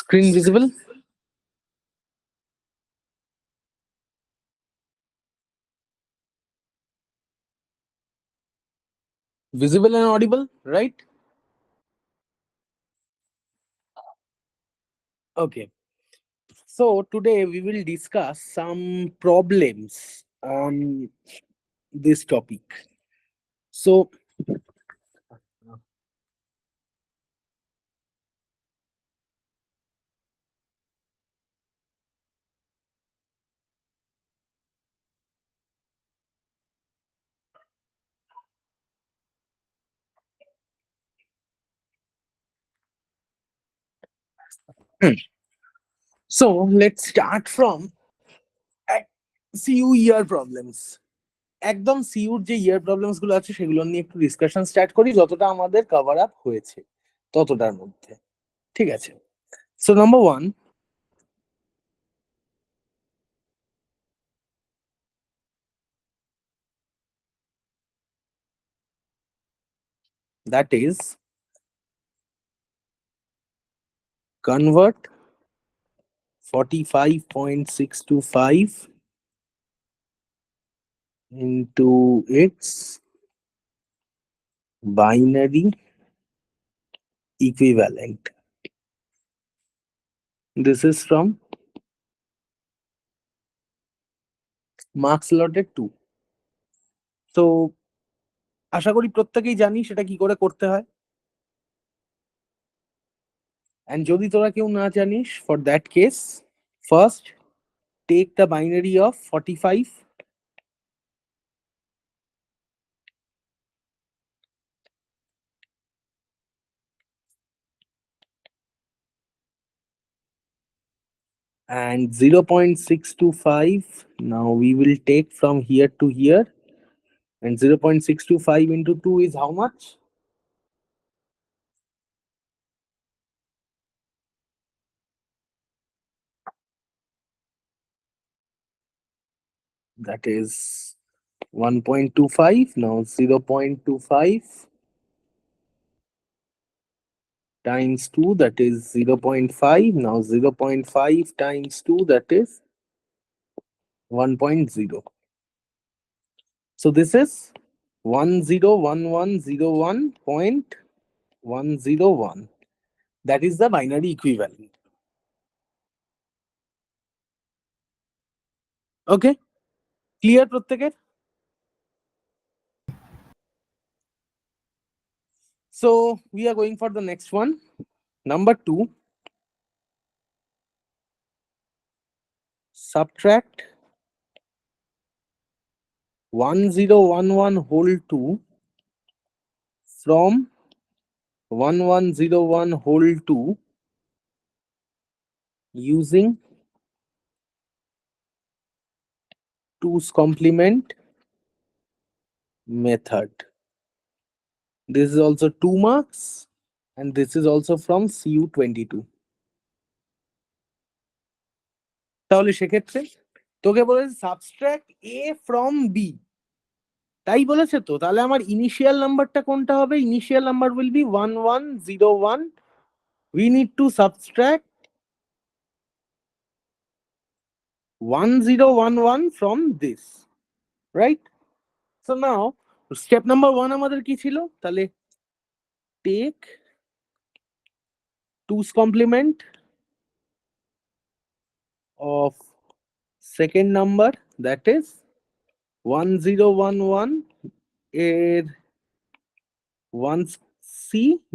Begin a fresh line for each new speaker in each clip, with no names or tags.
Screen visible? Visible and audible, right? Okay. So today we will discuss some problems on this topic. So so let's start from CU year problems. একদম sure যে ইয়ার problems গুলো আছে সেগুলো নিয়ে একটু discussion start করি, যতটা আমাদের কভার আপ হয়েছে ততটার মধ্যে। ঠিক আছে। So number 1, that is convert 45.625 into its binary equivalent. This is from Marks Allotted 2. তো আশা করি প্রত্যেকেই জানি সেটা কি করে করতে হয়। And যদি তোরা কেউ না জানিস, for that case, first take the binary of 45 and 0.625. Now we will take from here to here, and 0.625 into 2 is how much? That is 1.25. Now 0.25 times 2, that is 0.5. Now 0.5 times 2, that is 1.0. So this is 101101.101. That is the binary equivalent. Okay, clear প্রত্যেকের? So we are going for the next one. Number 2, subtract 1011 whole 2 from 1101 whole 2 using 2's complement method. This is also 2 marks, and this is also from CU22. তাহলে সেক্ষেত্রে তোকে বলেছে subtract A from B, তাই বলেছে। তো তাহলে আমার initial নাম্বারটা কোনটা হবে? Initial number will be 1101. we need to subtract 1011 from this, right? So now step number 1 আমাদের কি ছিল? তাহলে take 2's complement of second number, that is 1011 এর 1c,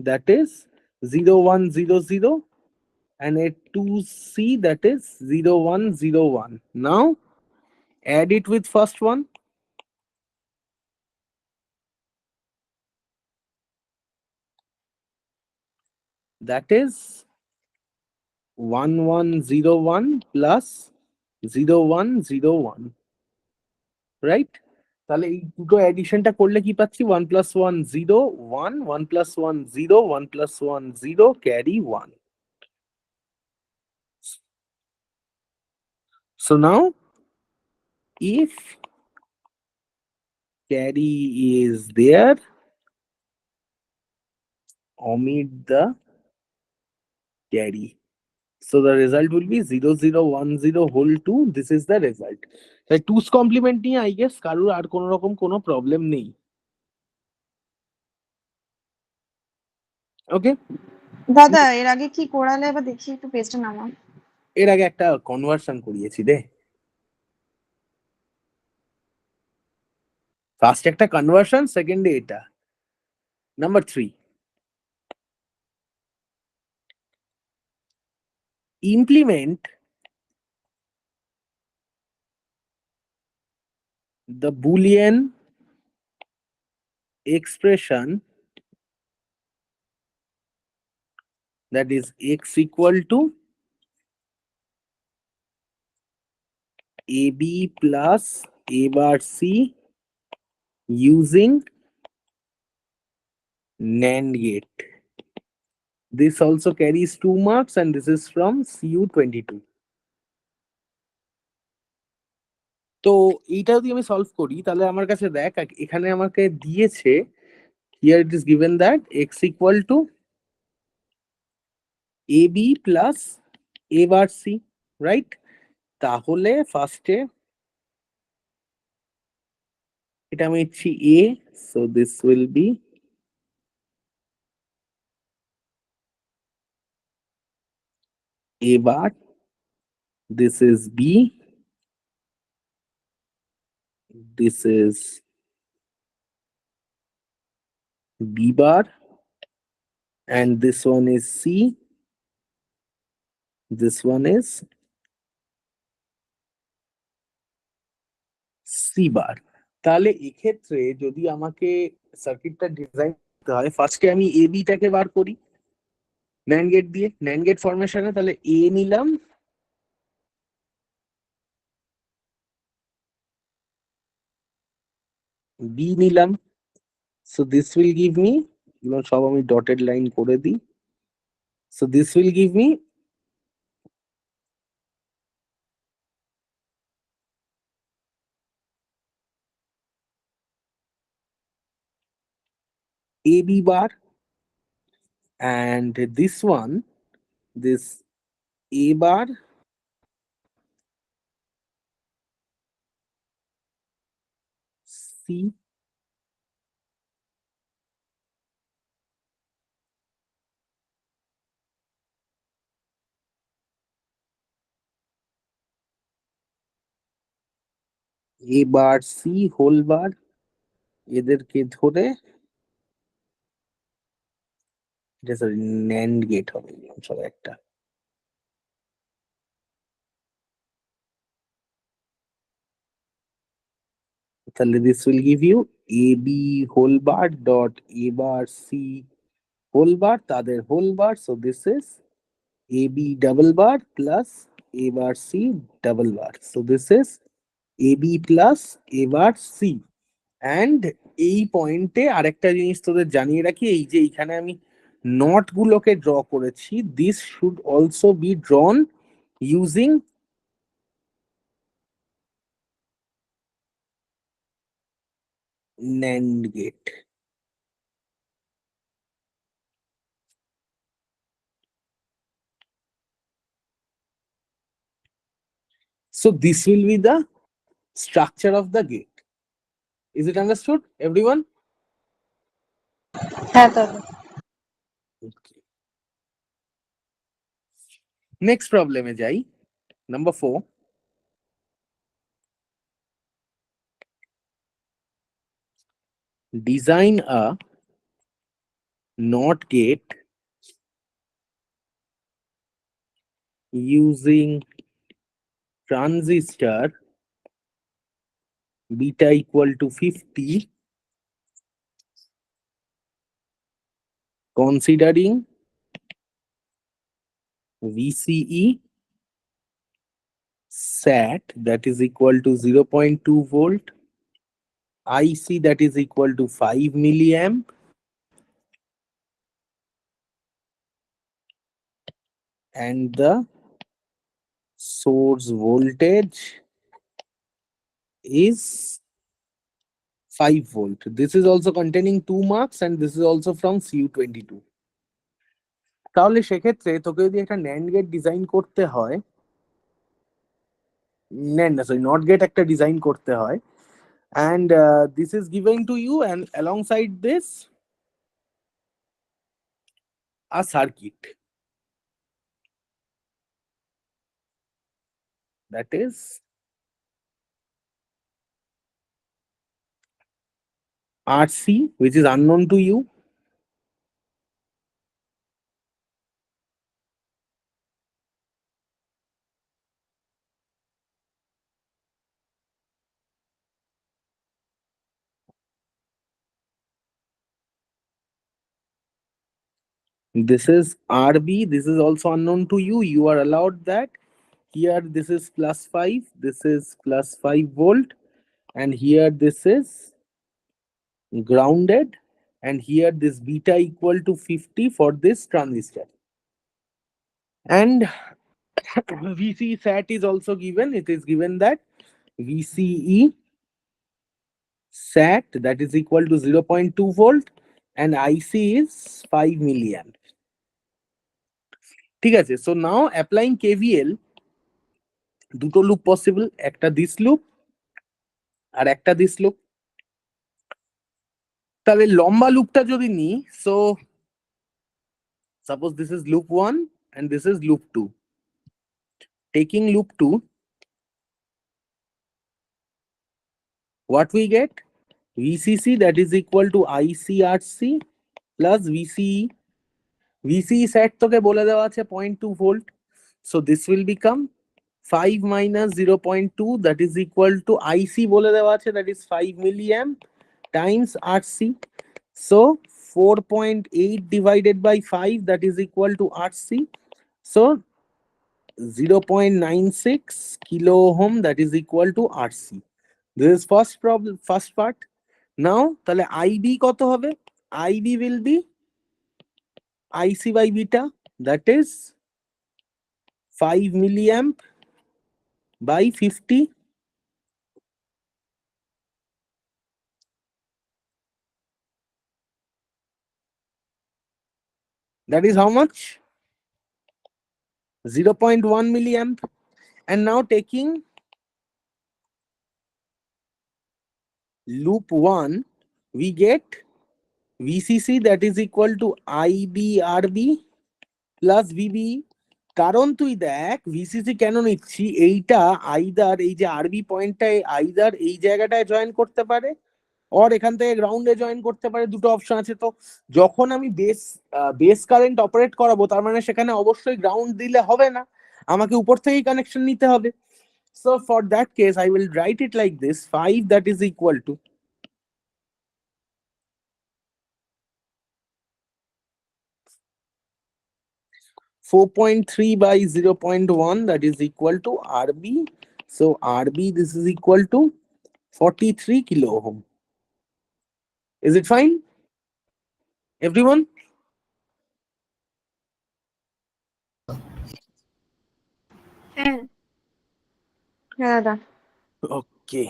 that is 0100, and a 2c, that is 0101. Now add it with first one. That is 1101 plus 0101, right? তাহলে এই দুটো অ্যাডিশনটা করলে কি পাচ্ছি? 1 plus 1 0 1, 1 plus 1 0, 1 plus 1 0, carry 1. So now if carry is there, omit the carry. So the result will be 0 0 1 0 whole 2. This is the result. So 2's complement নিয়ে I guess কারোর আর কোনো রকম কোনো প্রবলেম নেই। ওকে,
দাদা এর আগে কি করালে এবার দেখি একটু পেজটা নামা।
এর আগে একটা কনভার্সন করিয়েছি রে। ফার্স্ট একটা কনভার্সন, সেকেন্ডে এটা। Number 3, implement the Boolean expression that is x equal to ab plus a bar c using NAND gate. This also carries 2 marks and this is from CU22. তো এইটা যদি আমি সলভ করি তাহলে আমার কাছে দেখ এখানে আমাকে দিয়েছে here it is given that x equal to ab plus a bar c, right? তাহলে ফার্স্টে এটা আমি ইচ্ছি a, so this will be a bar, this is b, this is b bar, and this one is c, this one is c bar. তাহলে এক্ষেত্রে যদি আমাকে সার্কিটটা design করতে হয় ফার্স্টে আমি এ বিটাকে বার করি ন্যান্ড গেট দিয়ে, ন্যান্ড গেট ফরমেশনে। তাহলে এ নিলাম, বি নিলাম, so this will give me, সব আমি ডটেড লাইন করে দিই, so this will give me AB bar, and this one, this A bar, C, A bar C whole bar, এদেরকে ধরে এটা সরি NAND গেট হবে সব একটা। তাহলে this will give you AB whole bar dot A bar C whole bar তাদের whole bar, so this is AB double bar plus A bar C double bar, so this is AB plus A bar C। And এই পয়েন্টে আরেকটা জিনিস তোদের জানিয়ে রাখি, এই যে এইখানে আমি নট গুলোকে ড্র করেছি, this should also be ড্রন using NAND gate. So this will be the structure of the gate. Is it understood, everyone?
হ্যাঁ দাদা।
Okay. Next problem এ যাই, number 4. Design a NOT gate using transistor beta equal to 50, considering VCE SAT that is equal to 0.2 volt, IC that is equal to 5 milliamp, and the source voltage is 5 volt. This is also containing 2 marks and this is also from CU22. তাহলে সেক্ষেত্রে তোকে যদি একটা NAND gate design করতে হয়, NAND না sorry not get একটা design করতে হয়, and this is given to you, and alongside this a circuit that is RC, which is unknown to you. This is RB, this is also unknown to you. You are allowed that. Here this is +5, this is +5 volt, and here this is grounded, and here this beta equal to 50 for this transistor. And VC sat is also given. It is given that VCE sat, that is equal to 0.2 volt, and IC is 5 milliamp. ঠিক আছে, so now applying KVL, দুটো loop possible, একটা this loop আর একটা this loop. তাহলে লম্বা লুপটা যদি নিই, so suppose this is loop 1 and this is loop 2. Taking loop 2, what we get? VCC, that is equal to ICRC plus VCE. VCE set তোকে বলে দেওয়া আছে 0.2 volt, so this will become 5 minus 0.2, that is equal to IC বলে দেওয়া আছে, that is 5 milliamp times RC. So 4.8 divided by 5, that is equal to RC. So 0.96 kilo ohm, that is equal to RC. This is first problem, first part. Now তাহলে IB কত হবে? IB will be IC by beta, that is 5 milliamp by 50. That is how much? 0.1 milliamp. And now taking loop 1, we get VCC, that is equal to IBRB plus VBE. কারণ তুই দেখ VCC কেন নিচ্ছি, এইটা either এই যে আরবি পয়েন্টটায় either এই জায়গাটায় জয়েন করতে পারে, অর এখান থেকে গ্রাউন্ডে জয়েন করতে পারে, দুটো অপশন আছে। তো যখন আমি বেস কারেন্ট অপারেট করাবো, তার মানে সেখানে অবশ্যই গ্রাউন্ড দিলে হবে না, আমাকে উপর থেকেই কানেকশন নিতে হবে। So for that case I will write it like this, 5 that is equal to 4.3 by 0.1, that is equal to RB. So RB, this is equal to 43 kilo ohm. Is it fine, everyone?
হ্যাঁ দাদা।
Okay.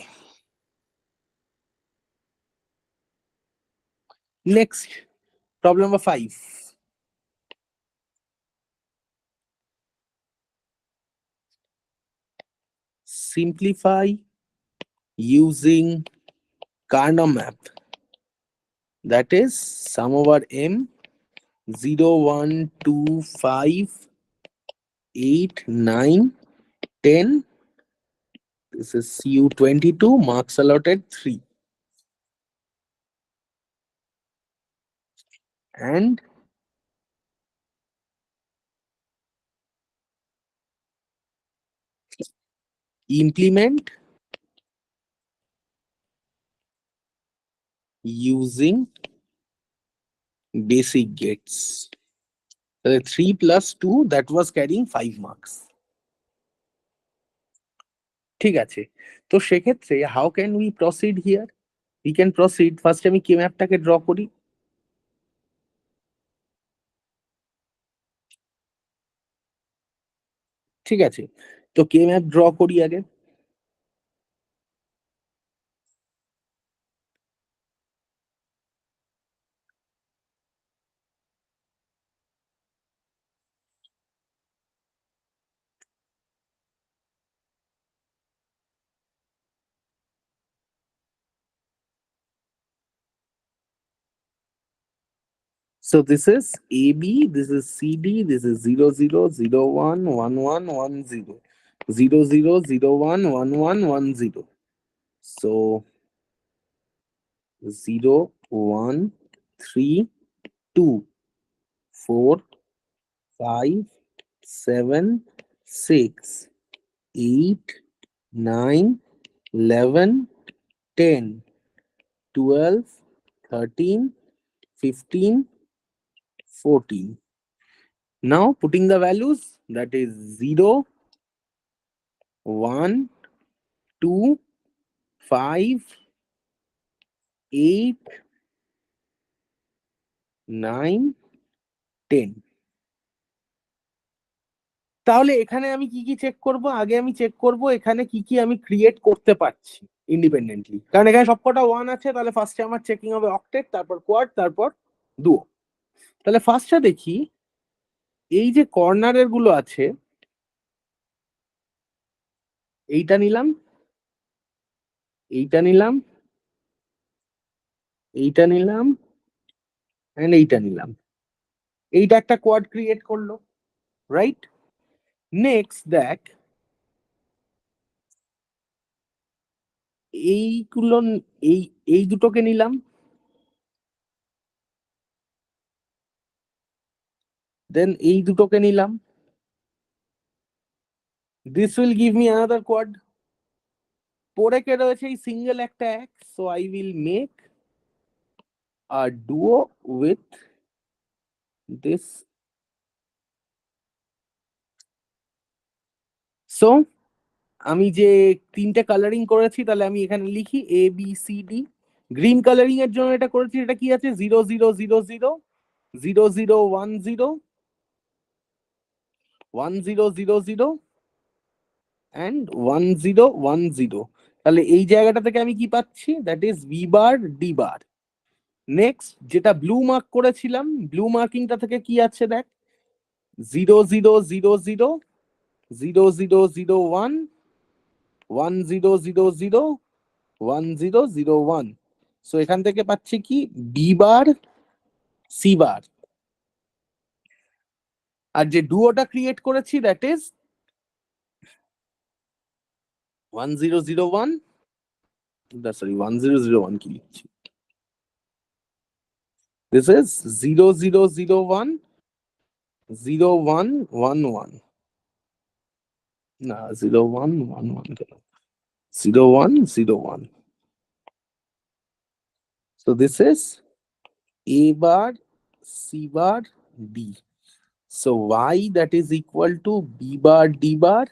Next, problem number 5. Simplify using Carnot map. That is sum over M 0, 1, 2, 5, 8, 9, 10. This is CU22, marks allotted 3. And implement using basic gates. The 3 plus 2, that was carrying 5 marks. ঠিক আছে, তো সেক্ষেত্রে how can we proceed here? We can proceed, first আমি কে ম্যাপটাকে draw করি। ঠিক আছে, তো কে map draw করি আগে। So this is AB, this is CD, this is 0 0 0 1 1 1 1 0 0 0 0 1 1 1 1 0. So 0 1 3 2 4 5 7 6 8 9 11 10 12 13 15 14. Now putting the values, that is 0 1 2 5 8 9 10. তাহলে এখানে আমি কি কি চেক করব? আগে আমি চেক করব এখানে কি কি আমি ক্রিয়েট করতে পারছি ইন্ডিপেন্ডেন্টলি, কারণ এখানে সবকটা 1 আছে। তাহলে ফার্স্টে আমার চেকিং হবে অক্টেট, তারপর কোয়াড, তারপর ডুও। তাহলে ফার্স্টে দেখি এই যে কর্নারের গুলো আছে, এইটা নিলাম, এইটা নিলাম, এইটা নিলাম, এন্ড এইটা নিলাম। এইটা একটা কোয়াড ক্রিয়েট করলো, রাইট? নেক্সট দেখ, এইগুলো, এই এই দুটোকে নিলাম, দেন এই দুটোকে নিলাম, this will give me another quad. পরে কে রয়েছে এই সিঙ্গেল একটা এক, so I will make a duo with this. সো আমি যে তিনটে কালারিং করেছি, তাহলে আমি এখানে লিখি A B C D. Green colouring এর জন্য এটা করেছি, এটা কি আছে 0 0 0 0 0 0 1 0 1 0 0 0 and 1 0 1 0। তাহলে এই জায়গাটা থেকে আমি কি পাচ্ছি? That is B bar D bar. Next যেটা ব্লু মার্ক করেছিলাম, ব্লু মার্কিংটা থেকে কি আছে দেখ, 0 0 0 0 0 0 0 1 1 0 0 0 1 0 0 1। সো এখান থেকে পাচ্ছি কি বি বার সি বার। আর যে ডুওটা ক্রিয়েট করেছি দ্যাট ইজ 1 0 0 1, সরি 1 0 0 1 কি লিখছি, দিস ইজ 0 0 0 1 0 1 1 1, না 0 1 1 1 কেন, 0 1 0 1। So this is A bar C bar D. So Y that is equal to B bar D bar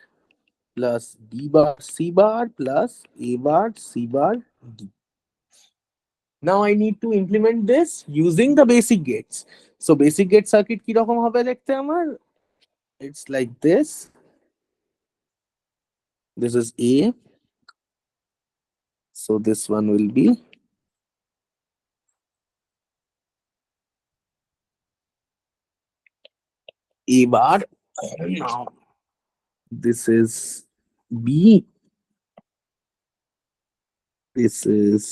plus B bar C bar plus A bar C bar D. Now I need to implement this using the basic gates. So basic gate circuit কি রকম হবে দেখতে আমার? It's like this. This is A. So this one will be A bar. Now this is B. This is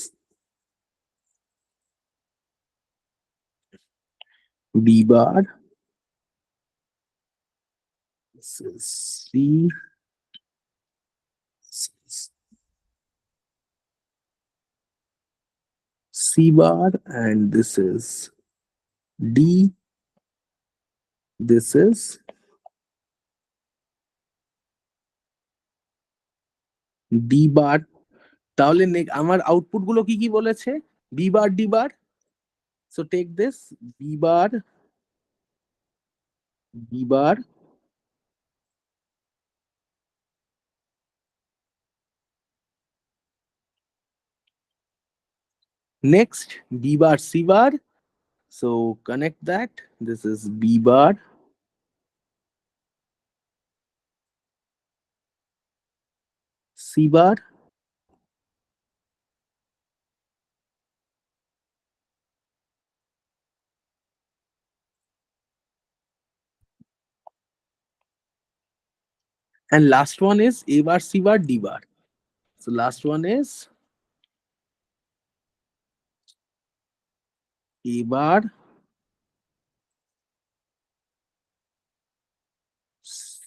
B bar. This is C. This is C bar, and this is D. This is D bar. তাহলে আমার output গুলো কি কি বলেছে? B bar D bar. So take this B bar D bar, next B bar C bar. So connect that. This is B bar C bar, and last one is A bar C bar D bar. So last one is A bar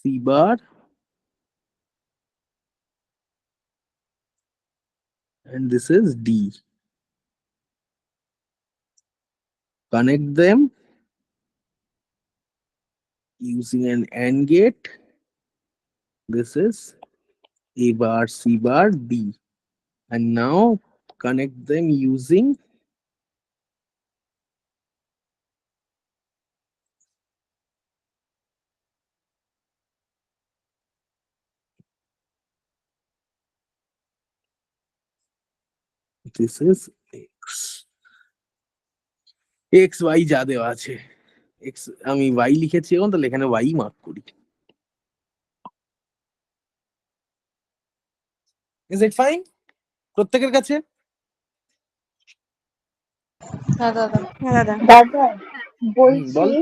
C bar, and this is D. Connect them using an AND gate. This is A bar, C bar, D. And now connect them using this is X. X, Y যা দেওয়া আছে। X আমি Y লিখেছি এখন, তাহলে এখানে Y mark করি। Is it fine? প্রত্যেকের কাছে?
হ্যাঁ দাদা।
দাদা বলছি
বল।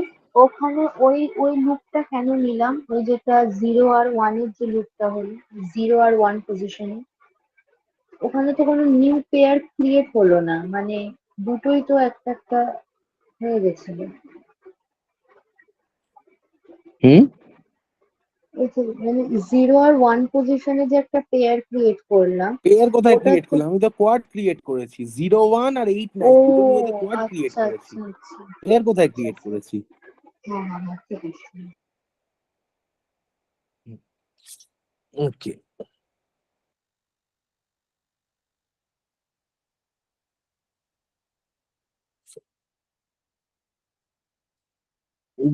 ওখানে ওই লুপটা কেন নিলাম? ওই যেটা 0 আর 1 এর যে লুপটা হলো, 0 আর 1 পজিশনে, ওখানে তো কোনো নিউ পেয়ার ক্রিয়েট হলো না, মানে দুটোই তো একটা একটা হয়ে গেছিল। এই যে মানে 0 আর 1 পজিশনে যে একটা পেয়ার ক্রিয়েট করলাম,
পেয়ার কোথায়
ওটা
ক্রিয়েট
তো
করলাম? আমি তো কোয়াড ক্রিয়েট করেছি। 0, 1 আর 8,
ও
9 দুটো নিয়ে তো কোয়াড ক্রিয়েট
আচ্ছা
করেছি।
আচ্ছা আচ্ছা
পেয়ার কোথায় ক্রিয়েট করেছি?
হ্যাঁ হ্যাঁ হ্যাঁ ঠিক আছে।
ওকে,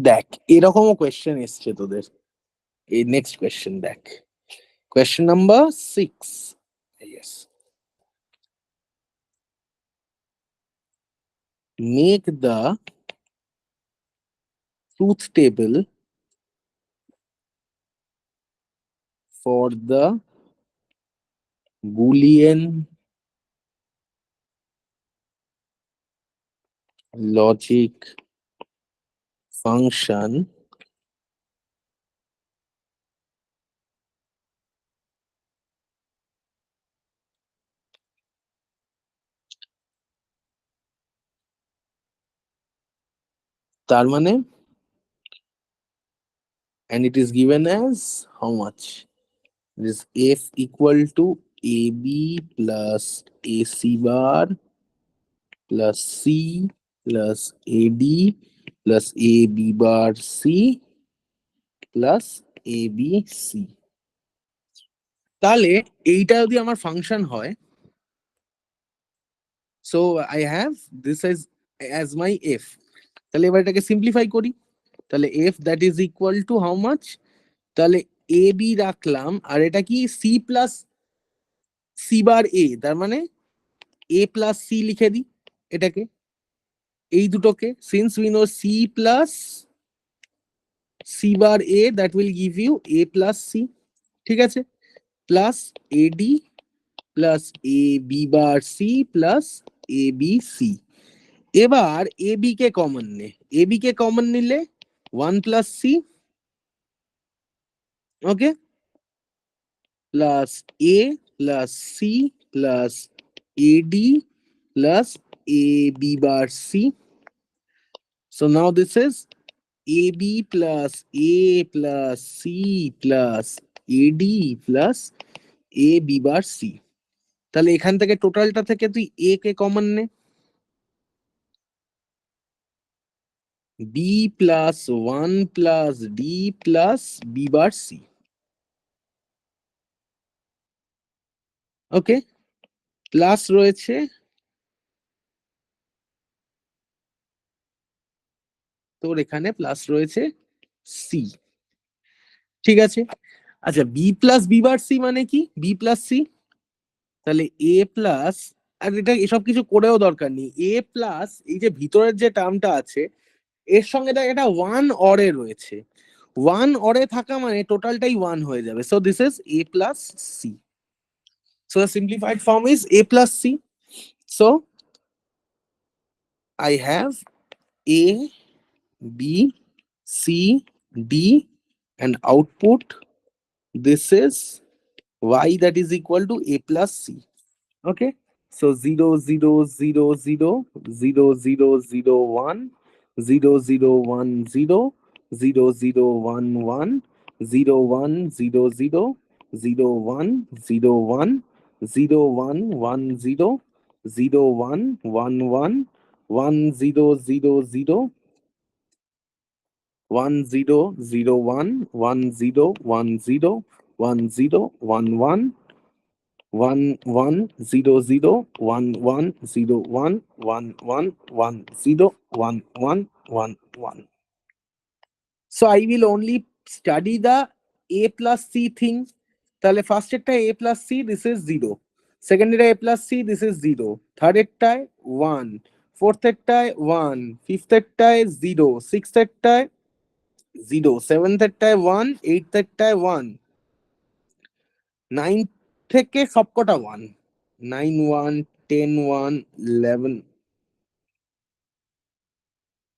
দেখ এরকমও কোয়েশ্চেন এসছে তোদের। এই নেক্সট কোয়েশ্চেন দেখ, question number 6। Yes. Make the truth table for the Boolean logic function তার মানে, and it is given as how much? It is f equal to ab plus ac bar plus c plus ad plus ab bar c plus abc। তাহলে এইটা যদি আমার function হয়, so I have this as my f। তাহলে এবার এটাকে simplify করি। তাহলে f that is equal to how much? তাহলে ab রাখলাম, আর এটা কি c plus c bar a, তার মানে a প্লাস c লিখে দিই এটাকে, এই দুটোকে, since we know c plus c bar a that will give you a plus c। ঠিক আছে, plus ad plus a b bar c plus a b c। এবার a b কে কমন নে, a b K common নিলে 1 plus c, okay, plus a plus c plus ad plus ab bar c. So now this is ab plus a plus c plus ad plus ab bar c। তাহলে এখান থেকে টোটালটা থেকে তুই a K common নে, b plus 1 plus d plus b bar c। ওকে, plus রয়েছে তোর এখানে, প্লাস রয়েছে c। ঠিক আছে, আচ্ছা b প্লাস b বার c মানে কি? b প্লাস c, তাহলে a প্লাস, আর এটা এসব কিছু করেও দরকার নেই, a প্লাস এই যে ভিতরের যে টার্মটা আছে এর সঙ্গে দেখ এটা 1 অরে রয়েছে, 1 অরে থাকা মানে টোটালটাই 1 হয়ে যাবে। So this is a plus c। So the simplified form is a plus c। So I have a b c d and output this is y that is equal to a plus c। Okay, so 0 0 0 0 0 0 0 1 0 0 1 0 0 0 1 1 0 1 0 0 0 1 0 1 0 1 1 0 0 1 1 1 1 0 0 0 1 0 0 1 1 0 1 0 1 0 1 1 1 1 0 0 1 1 0 1 1 1 1 0 1 1 1 1. So I will only study the a plus c thing. তাহলে first এরটায় a plus c, this is 0. Second এর a plus c, this is 0. Third এরটায় 1. Fourth এরটায় 1. Fifth এরটায় 0. Sixth এরটায় 0. Seventh এরটায় 1. Eighth এরটায় 1. Nine থেকে সবকটা 1. 9 1 10 1 11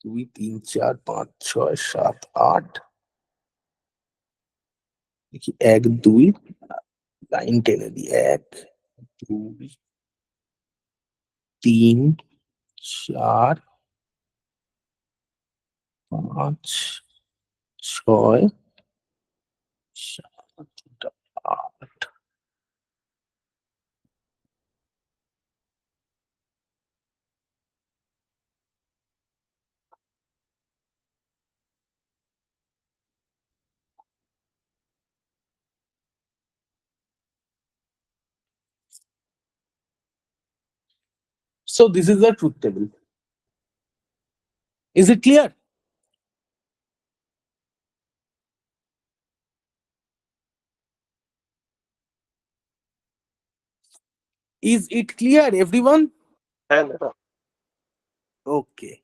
2 3 4 5 6 7 8 দেখি 1 2 লাইন টেনে দিই 1 2 3 4 5 6 7 8. So this is the truth table. Is it clear? Is it clear, everyone?
হ্যাঁ দাদা।
Okay.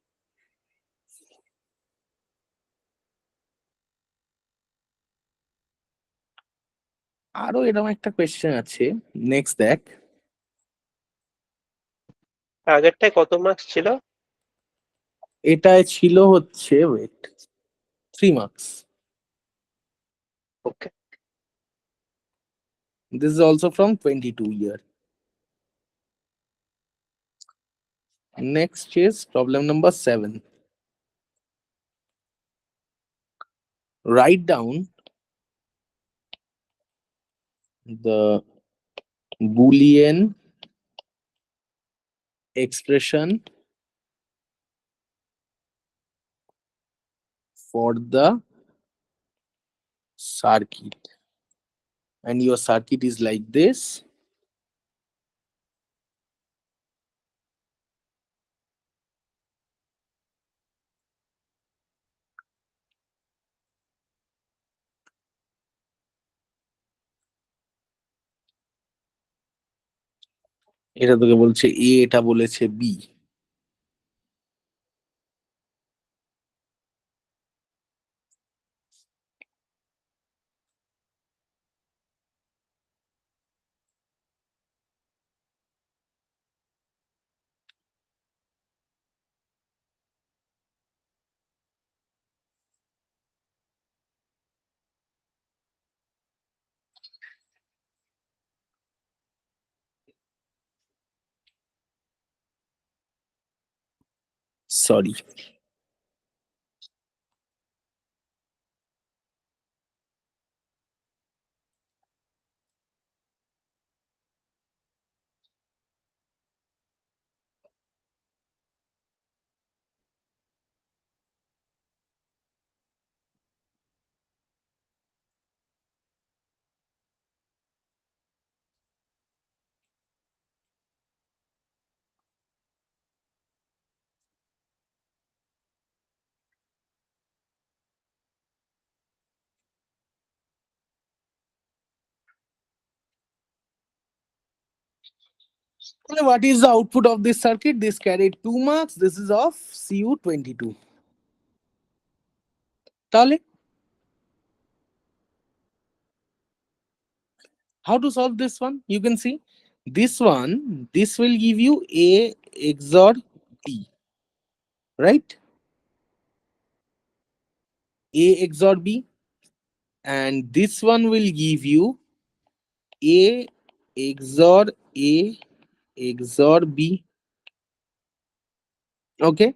আরো এরকম একটা কোয়েশ্চেন আছে, নেক্সট দেখ।
আগেরটায় কত মার্কস ছিল?
এটায় ছিল হচ্ছে weight 3 marks.
Okay.
This is also from 22 year. Next is problem number 7. Write down the Boolean expression for the circuit, and your circuit is like this. এটা তোকে বলছে এ, এটা বলেছে B. Sorry. What is the output of this circuit? This carried 2 marks. This is of CU22. তাহলে how to solve this one? You can see this one, this will give you A XOR B, right? A XOR B, and this one will give you A XOR A XOR B. Okay,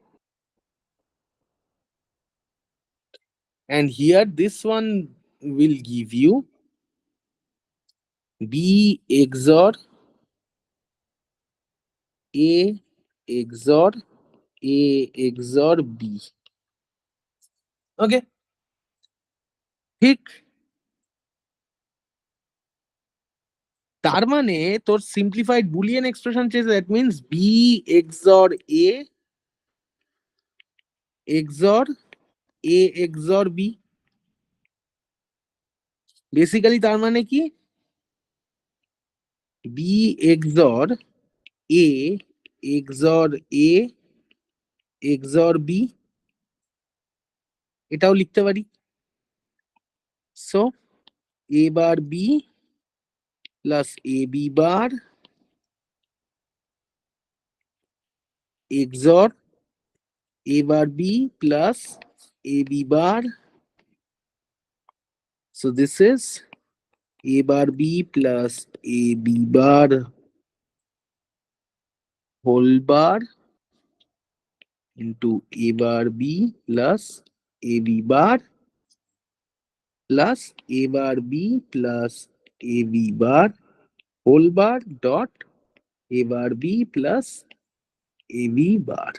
and here this one will give you B XOR A XOR A XOR B. Okay, ঠিক। তার মানে তোর simplified Boolean expression চেয়েছে, that means B XOR A XOR A XOR B। Basically তার মানে কি, B XOR A XOR A XOR B, এটাও লিখতে পারি। So A bar B plus AB bar XOR A bar B plus AB bar. So this is A bar B plus AB bar whole bar into A bar B plus AB bar plus A bar B plus AB bar whole bar dot A bar B plus AB bar.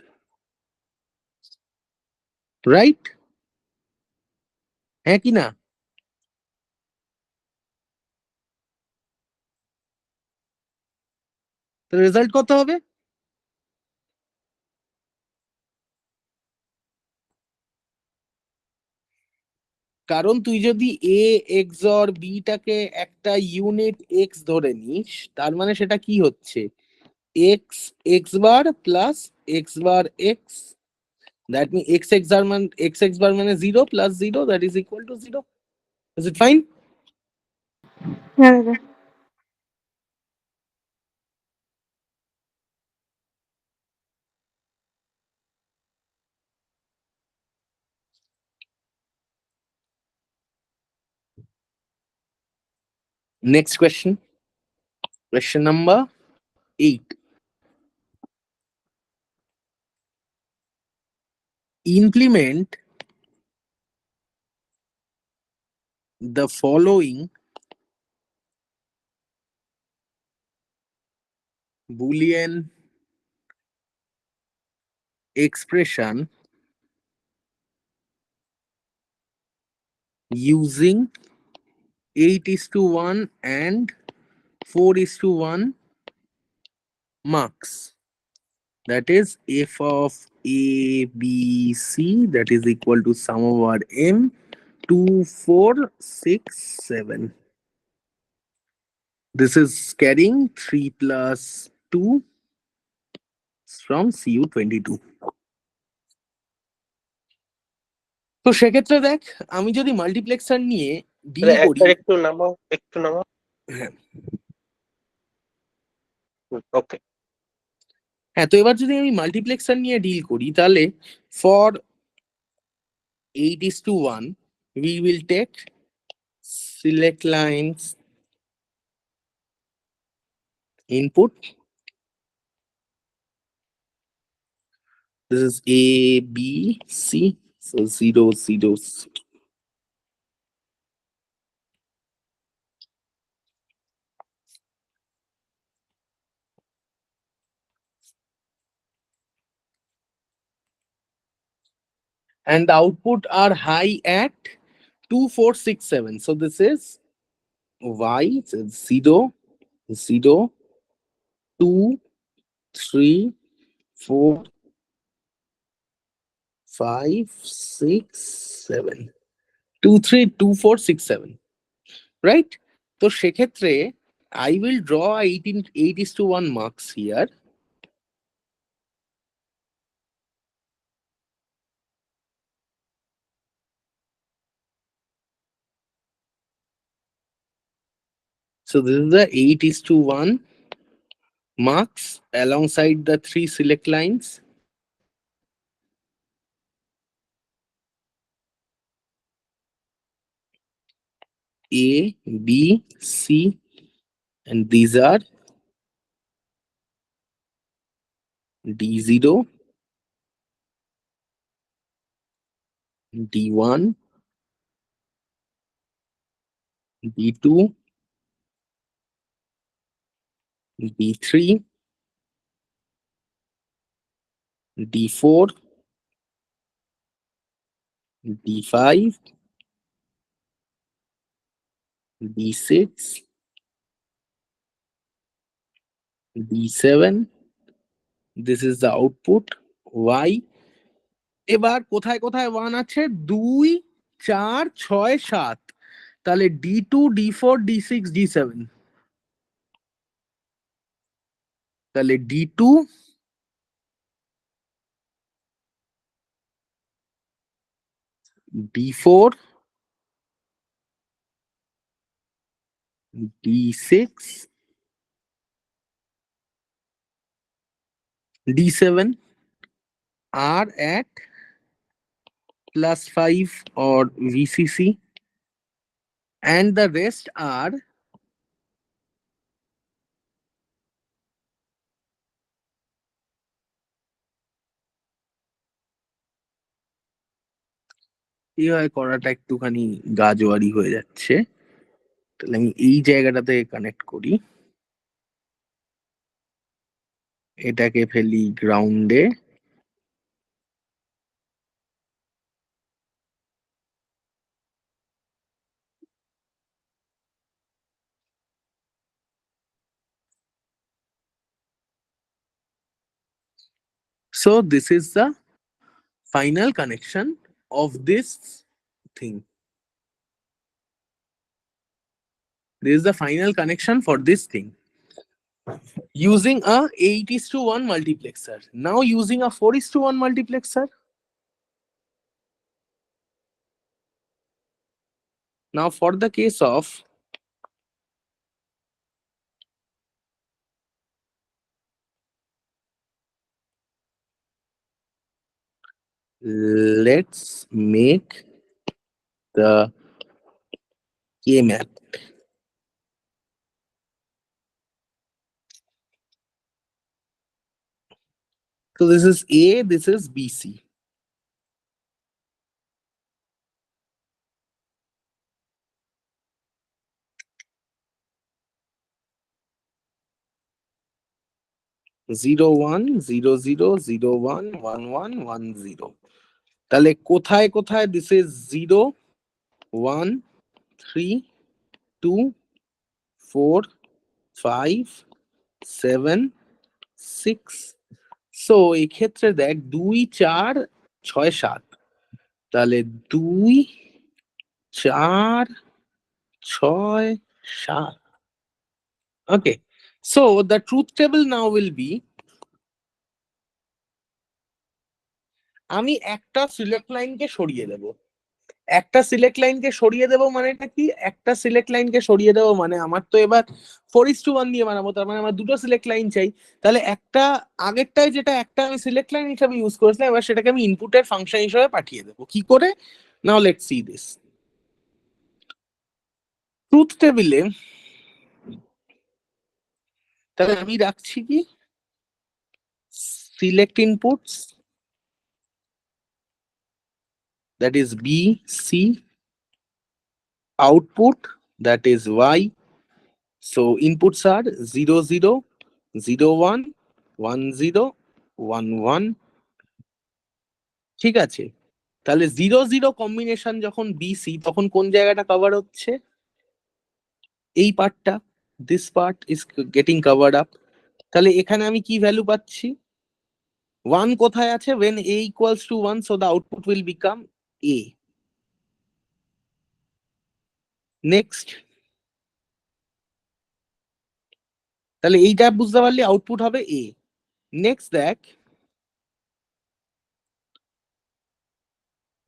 Right? হ্যাঁ কি না? তো result কত হবে? কারণ তুই যদি এ XOR B টাকে একটা ইউনিট এক্স ধরে নিস, তার মানে সেটা কি হচ্ছে, X X bar plus X bar X, that mean X X bar মানে 0 plus 0, that is equal to 0। Is it fine?
হ্যাঁ দাদা।
Next question. Question number 8. Implement the following Boolean expression using 8:1 and 4:1 marks. That is f of a b c, that is equal to sum over m 2 4 6 7. This is carrying 3 plus 2 from CU22. তো সেক্ষেত্রে দেখ, আমি যদি multiplexer নিয়ে deal করি,
একটু নামাও, একটু নামাও।
হ্যাঁ
ওকে,
হ্যাঁ, তো এবার যদি আমি মাল্টিপ্লেক্সার নিয়ে ডিল করি, তাহলে for 8:1 we will take select lines input. This is A, B, C. So 0, 0, 0. And the output are high at 2, 4, 6, 7. So this is Y, so 0, 0, 2, 3, 4, 5, 6, 7. 2, 3, 2, 4, 6, 7. Right? তো সেক্ষেত্রে I will draw 8:1 marks here. So this is the 8:1 marks alongside the 3 select lines. A, B, C, and these are D0, D1, D2, D3, D4, D5, D6, D7. This is the output Y. এবার কোথায় কোথায় 1 আছে? 2, 4, 6, 7। তাহলে D2, D4, D6, D7। তাহলে D2, D4, D6, D7 are at +5 or VCC, and the rest are এইভাবে করাটা একটুখানি গাজোয়ারি হয়ে যাচ্ছে। তাহলে আমি এই জায়গাটাতে কানেক্ট করি, এটাকে ফেলি গ্রাউন্ডে। So this is the final connection of this thing. This is the final connection for this thing using a 8:1 multiplexer. Now using a 4:1 multiplexer. Now for the case of let's make the K map. So this is A, this is BC. Zero one zero zero zero one one one 10. তাহলে কোথায় কোথায় this is 0 1 3 2 4 5 7 6। So এই ক্ষেত্রে দেখ 2 4 6 7। তাহলে 2 4 6 7। Okay, so the truth table now will be, আমি একটা select লাইনকে সরিয়ে দেব। একটা সিলেক্ট লাইনকে সরিয়ে দেবো মানেটা কি? একটা সিলেক্ট লাইনকে সরিয়ে দেবো মানে আমার তো এবার 4:1 দিয়ে বানাবো, তার মানে আমার দুটো সিলেক্ট লাইন চাই। তাহলে একটা আগেরটায় যেটা একটা আমি সিলেক্ট লাইন হিসাবে ইউজ করেছিলাম, এবার সেটাকে আমি ইনপুটের ফাংশন হিসেবে পাঠিয়ে দেবো। কি করে? Now let's see this. Truth টেবিলে তাহলে আমি রাখছি কি? Select inputs, that is B, C, output, that is Y. So inputs are 0 0 0 1 1 0 1 1। ঠিক আছে, তাহলে 0 0 কম্বিনেশন যখন BC, তখন কোন জায়গাটা কভার হচ্ছে? এই পার্টটা, this part is getting covered up. তাহলে এখানে আমি কি ভ্যালু পাচ্ছি? 1 কোথায় আছে? when A equals to 1, so the output will become A. Next, তাহলে এইটা বুঝতে পারলে আউটপুট হবে A। নেক্সট দেখ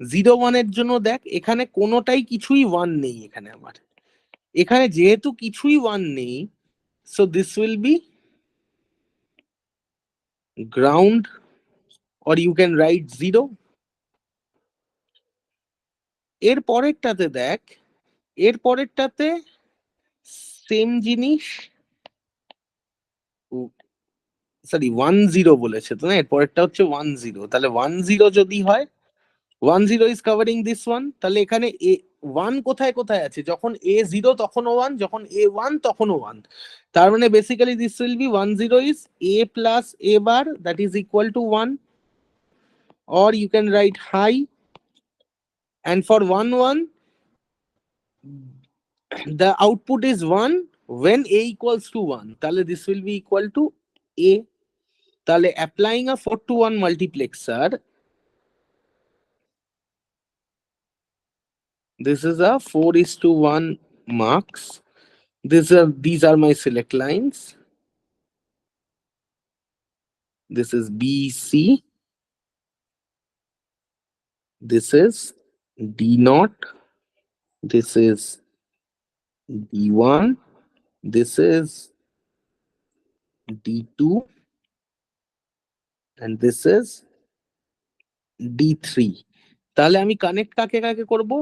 0 1 এর জন্য দেখ এখানে কোনোটাই কিছুই 1 নেই। এখানে আমার এখানে যেহেতু কিছুই 1 নেই, so this will be ground, or you can write 0. এর পরেরটাতে দেখ, এর পরেরটাতে সেম জিনিস, সরি 1 0 বলেছে তো না, এর পরেরটা হচ্ছে 1 0। তাহলে 1 0 যদি হয় 10 is covering this one, তাহলে এখানে a 1 কোথায় কোথায় আছে, যখন a 0 তখনও 1, যখন a 1 তখনও 1, তার মানে basically this will be 10 is a plus a bar that is equal to 1, or you can write high, and for 1 1 the output is 1 when a equals to 1, তাহলে this will be equal to a, তাহলে applying a 4 to 1 multiplexer, this is a 4:1 marks. These are my select lines. This is B, C. This is D naught. This is D1. This is D2. And this is D3. তাহলে আমি connect কাকে কাকে করব,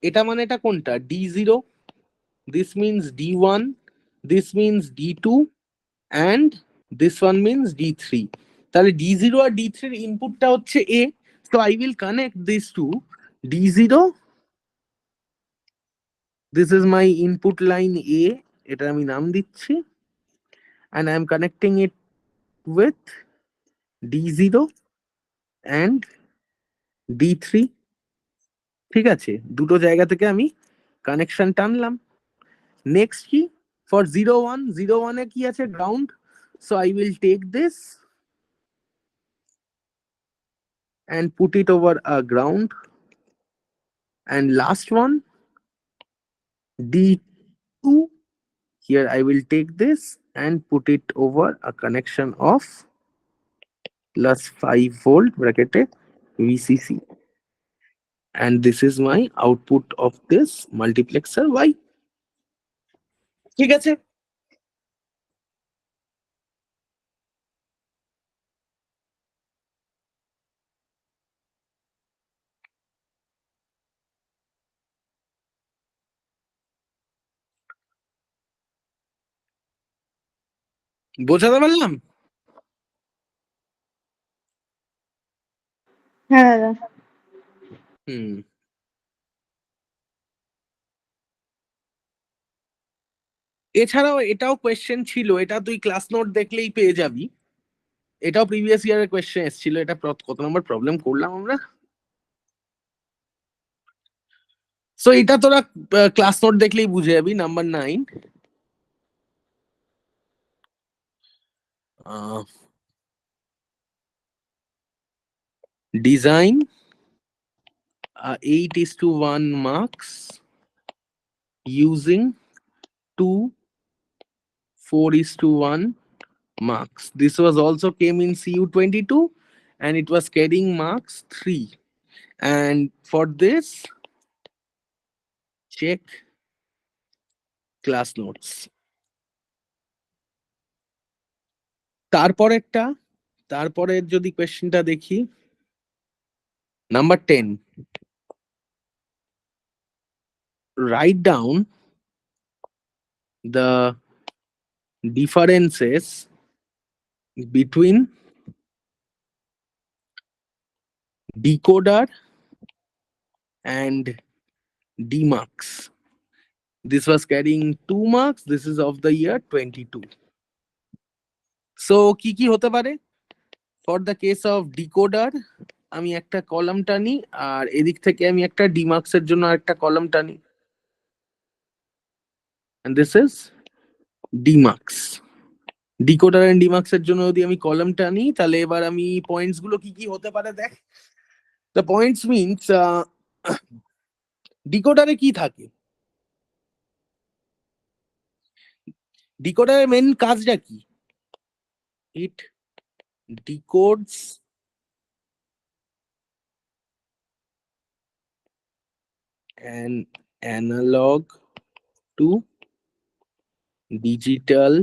এটা মানে এটা কোনটা, D0, this means D1, this means D2, and this one means D3. তাহলে D0 আর D3 এর ইনপুটটা হচ্ছে A, so I will connect these two. D0, this is my input line A, এটা আমি নাম দিচ্ছি, and I am connecting it with D0 and D3. ঠিক আছে, দুটো জায়গা থেকে আমি কানেকশন টানলাম। নেক্সট কি, for 0 1 0 1 এ কি আছে, ground, so I will take this and put it over a ground, and last one D2, here I will take this and put it over a connection of plus 5 volt bracketed VCC, and this is my output of this multiplexer Y. ঠিক আছে, বোঝাতে পারলাম?
হ্যাঁ দাদা।
হুম, এছাড়াও এটাও question ছিল, এটা তুই ক্লাস নোট দেখলেই পেয়ে যাবি, এটাও প্রিভিয়াস ইয়ারের কোয়েশ্চেন এসেছিল। এটা কত নম্বর প্রবলেম করলাম আমরা, সো এটা তোরা ক্লাস নোট দেখলেই বুঝে যাবি। Number 9, design 8:1 marks using 2 4:1 marks. This was also came in CU 22 and it was carrying marks 3. And for this, check class notes. তারপরের যদি কোয়েশ্চেনটা দেখি, number 10, write down the differences between decoder and DMarks. This was carrying 2 marks. This is of the year 22. So কি কি হতে পারে, for the case of decoder আমি একটা কলাম টানি, আর এদিক থেকে আমি একটা ডিমার্কস এর জন্য আরেকটা কলাম টানি, and this is demux. Decoder and demux এর জন্য যদি আমি কলাম টানি, তাহলে এবার আমি পয়েন্টস গুলো কি কি হতে পারে দেখ। দ্য পয়েন্টস মিনস, ডিকোডারে কি থাকে, ডিকোডারের মেন কাজটা কি, ইট ডিকোডস an analog to digital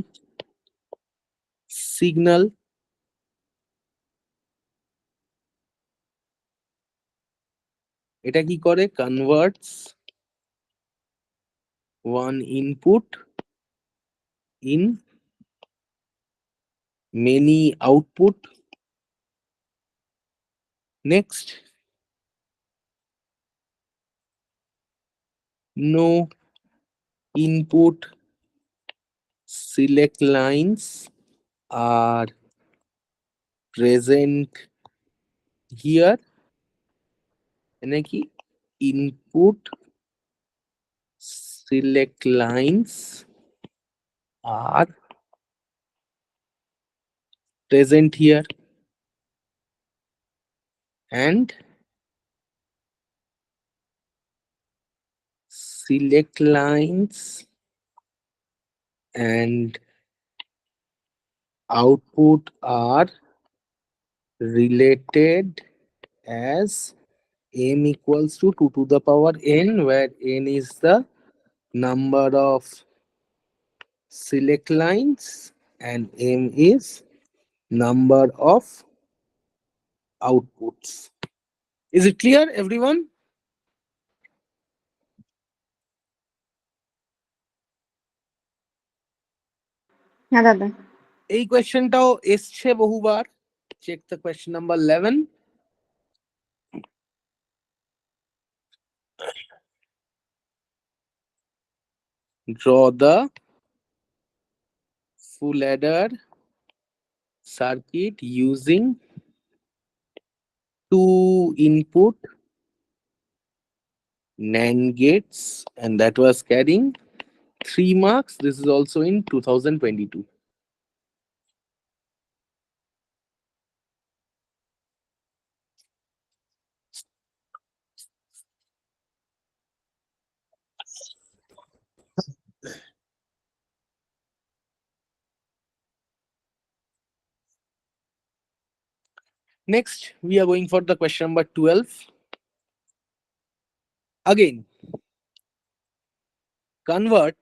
signal. এটা কি করে, converts one input in many output. Next, no input select lines are present here, নাকি input select lines are present here and select lines and output are related as m equals to 2 to the power n, where n is the number of select lines and m is number of outputs. Is it clear, everyone?
হ্যাঁ দাদা।
এই কোয়েশ্চেনটাও এসছে বহুবার। Check the question number 11. Draw the full adder circuit using 2 input NAND gates, and that was carrying 3 marks. This is also in 2022. Next, we are going for the question number 12. Again, convert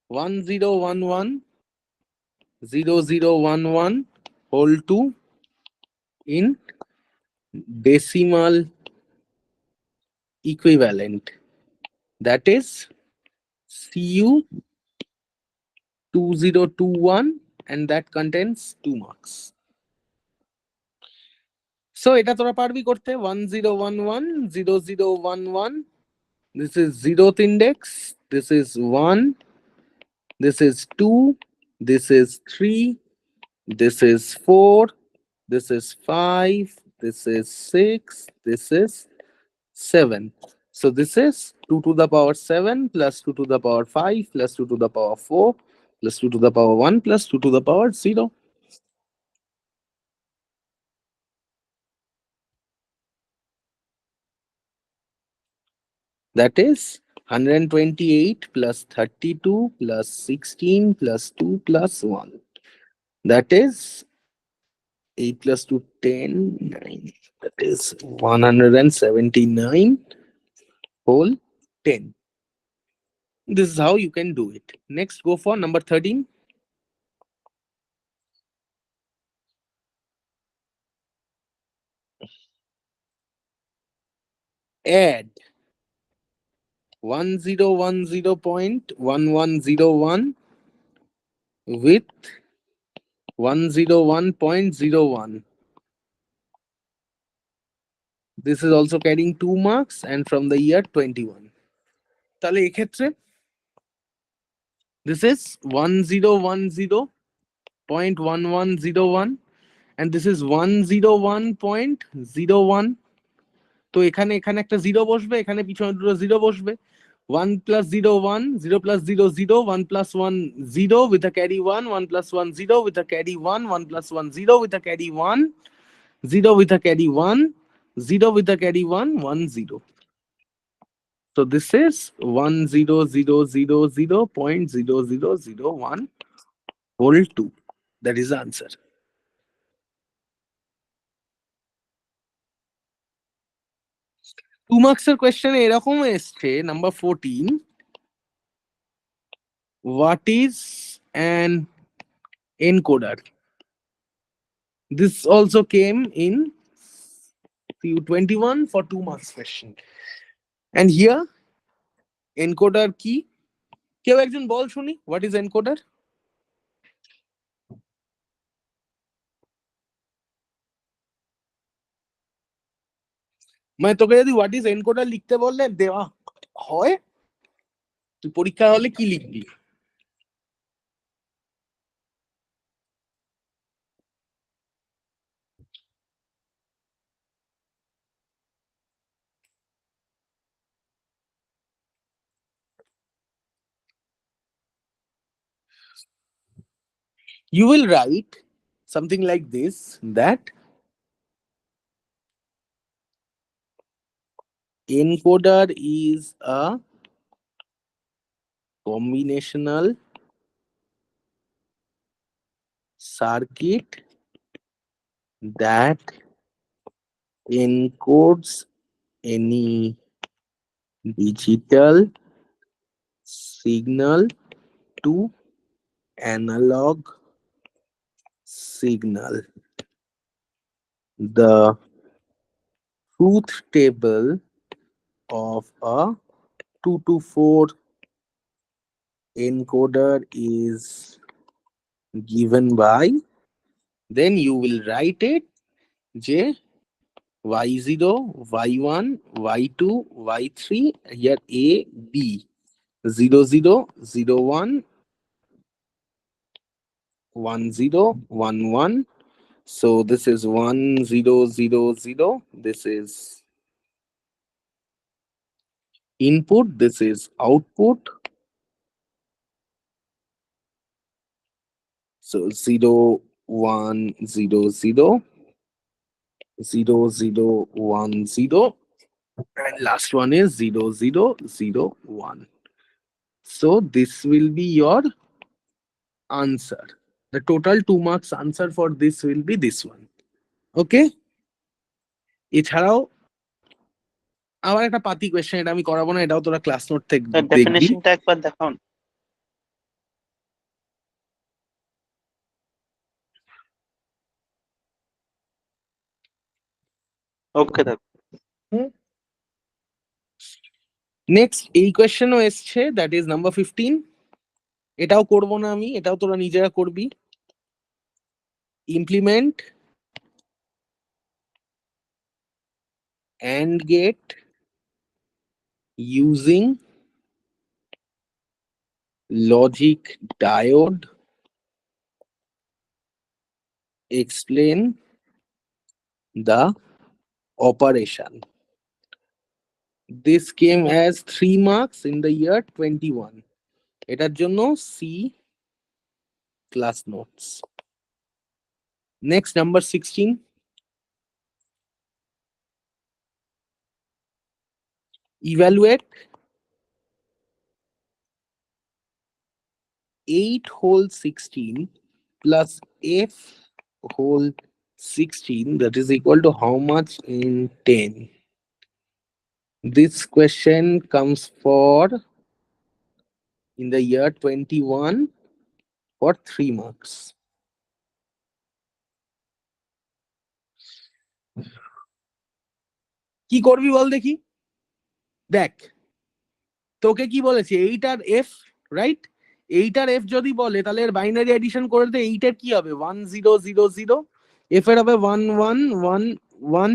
1011 0011 whole to in decimal equivalent. That is CU 2021, and that contains 2 marks. So এটা তোরা পারবি করতে 1011 0011. This is 0th index, this is 1, this is 2, this is 3, this is 4, this is 5, this is 6, this is 7. So this is 2 to the power 7 plus 2 to the power 5 plus 2 to the power 4 plus 2 to the power 1 plus 2 to the power 0. That is 128 plus 32 plus 16 plus 2 plus 1. That is 8 plus 2, 10, 9. That is 179 whole 10. This is how you can do it. Next, go for number 13. Add 1010.1101 with 101.01. This is also carrying 2 marks and from the year 21. তাহলে এক্ষেত্রে this is 1010.1101 and this is 101.01. তো এখানে একটা 0 বসবে, এখানে পিছনে দুটো 0 বসবে। 1 plus 0 1, 0 plus 0 0, 1 plus 1 0 with a carry 1, 1 plus 1 0 with a carry 1, 1 plus 1 0 with a carry 1, 0 with a carry 1, 0 with a carry 1, 1 0. So this is 1000.0001 whole 2. That is the answer. Two marks question এরকম এসছে number 14. What is an encoder? This also came in CU21 for 2 marks question. And here encoder কি? কেউ একজন বল শুনি, what is encoder? মানে তোকে যদি what is encoder লিখতে বললে দেওয়া হয় তুই পরীক্ষা হলে কি লিখবি? You will write something like this, that encoder is a combinational circuit that encodes any digital signal to analog signal. The truth table of a 2 to 4 encoder is given by, then you will write it যে y0, y1, y2, y3, here a, b, 0, 0, 0, 1, 1, 0, 1, 1. So this is 1, 0, 0, 0. This is input. This is output. So 0, 1, 0, 0, 0, 0, 1, 0. And last one is 0, 0, 0, 1. So this will be your answer. The total 2 marks answer for this will be this one. Okay? এছাড়াও আবার একটা পাতি question, এটা আমি করাবো না, এটাও তোরা ক্লাস নোট থেকে দেখবি।
ডেফিনেশনটা একবার দেখাও না। ওকে দেখ।
নেক্সট এই কোয়েশ্চেনও এসছে, দ্যাট ইজ নাম্বার 15। এটাও করব না আমি, এটাও তোরা নিজেরা করবি। Implement AND gate using logic diode. Explain the operation. This came as 3 marks in the year 21. এটার জন্য C class notes. Next, number 16. Evaluate 8 whole 16 plus F whole 16, that is equal to how much in 10? This question comes for in the year 21 for 3 marks. কি করবি বল দেখি? দেখ তোকে কি বলেছে, 8 আর F, right? 8 আর F যদি বলে তাহলে এর বাইনারি এডিশন করে দে। 8 এর কি হবে? 1 0 0 0, F এর হবে 1 1 1 1.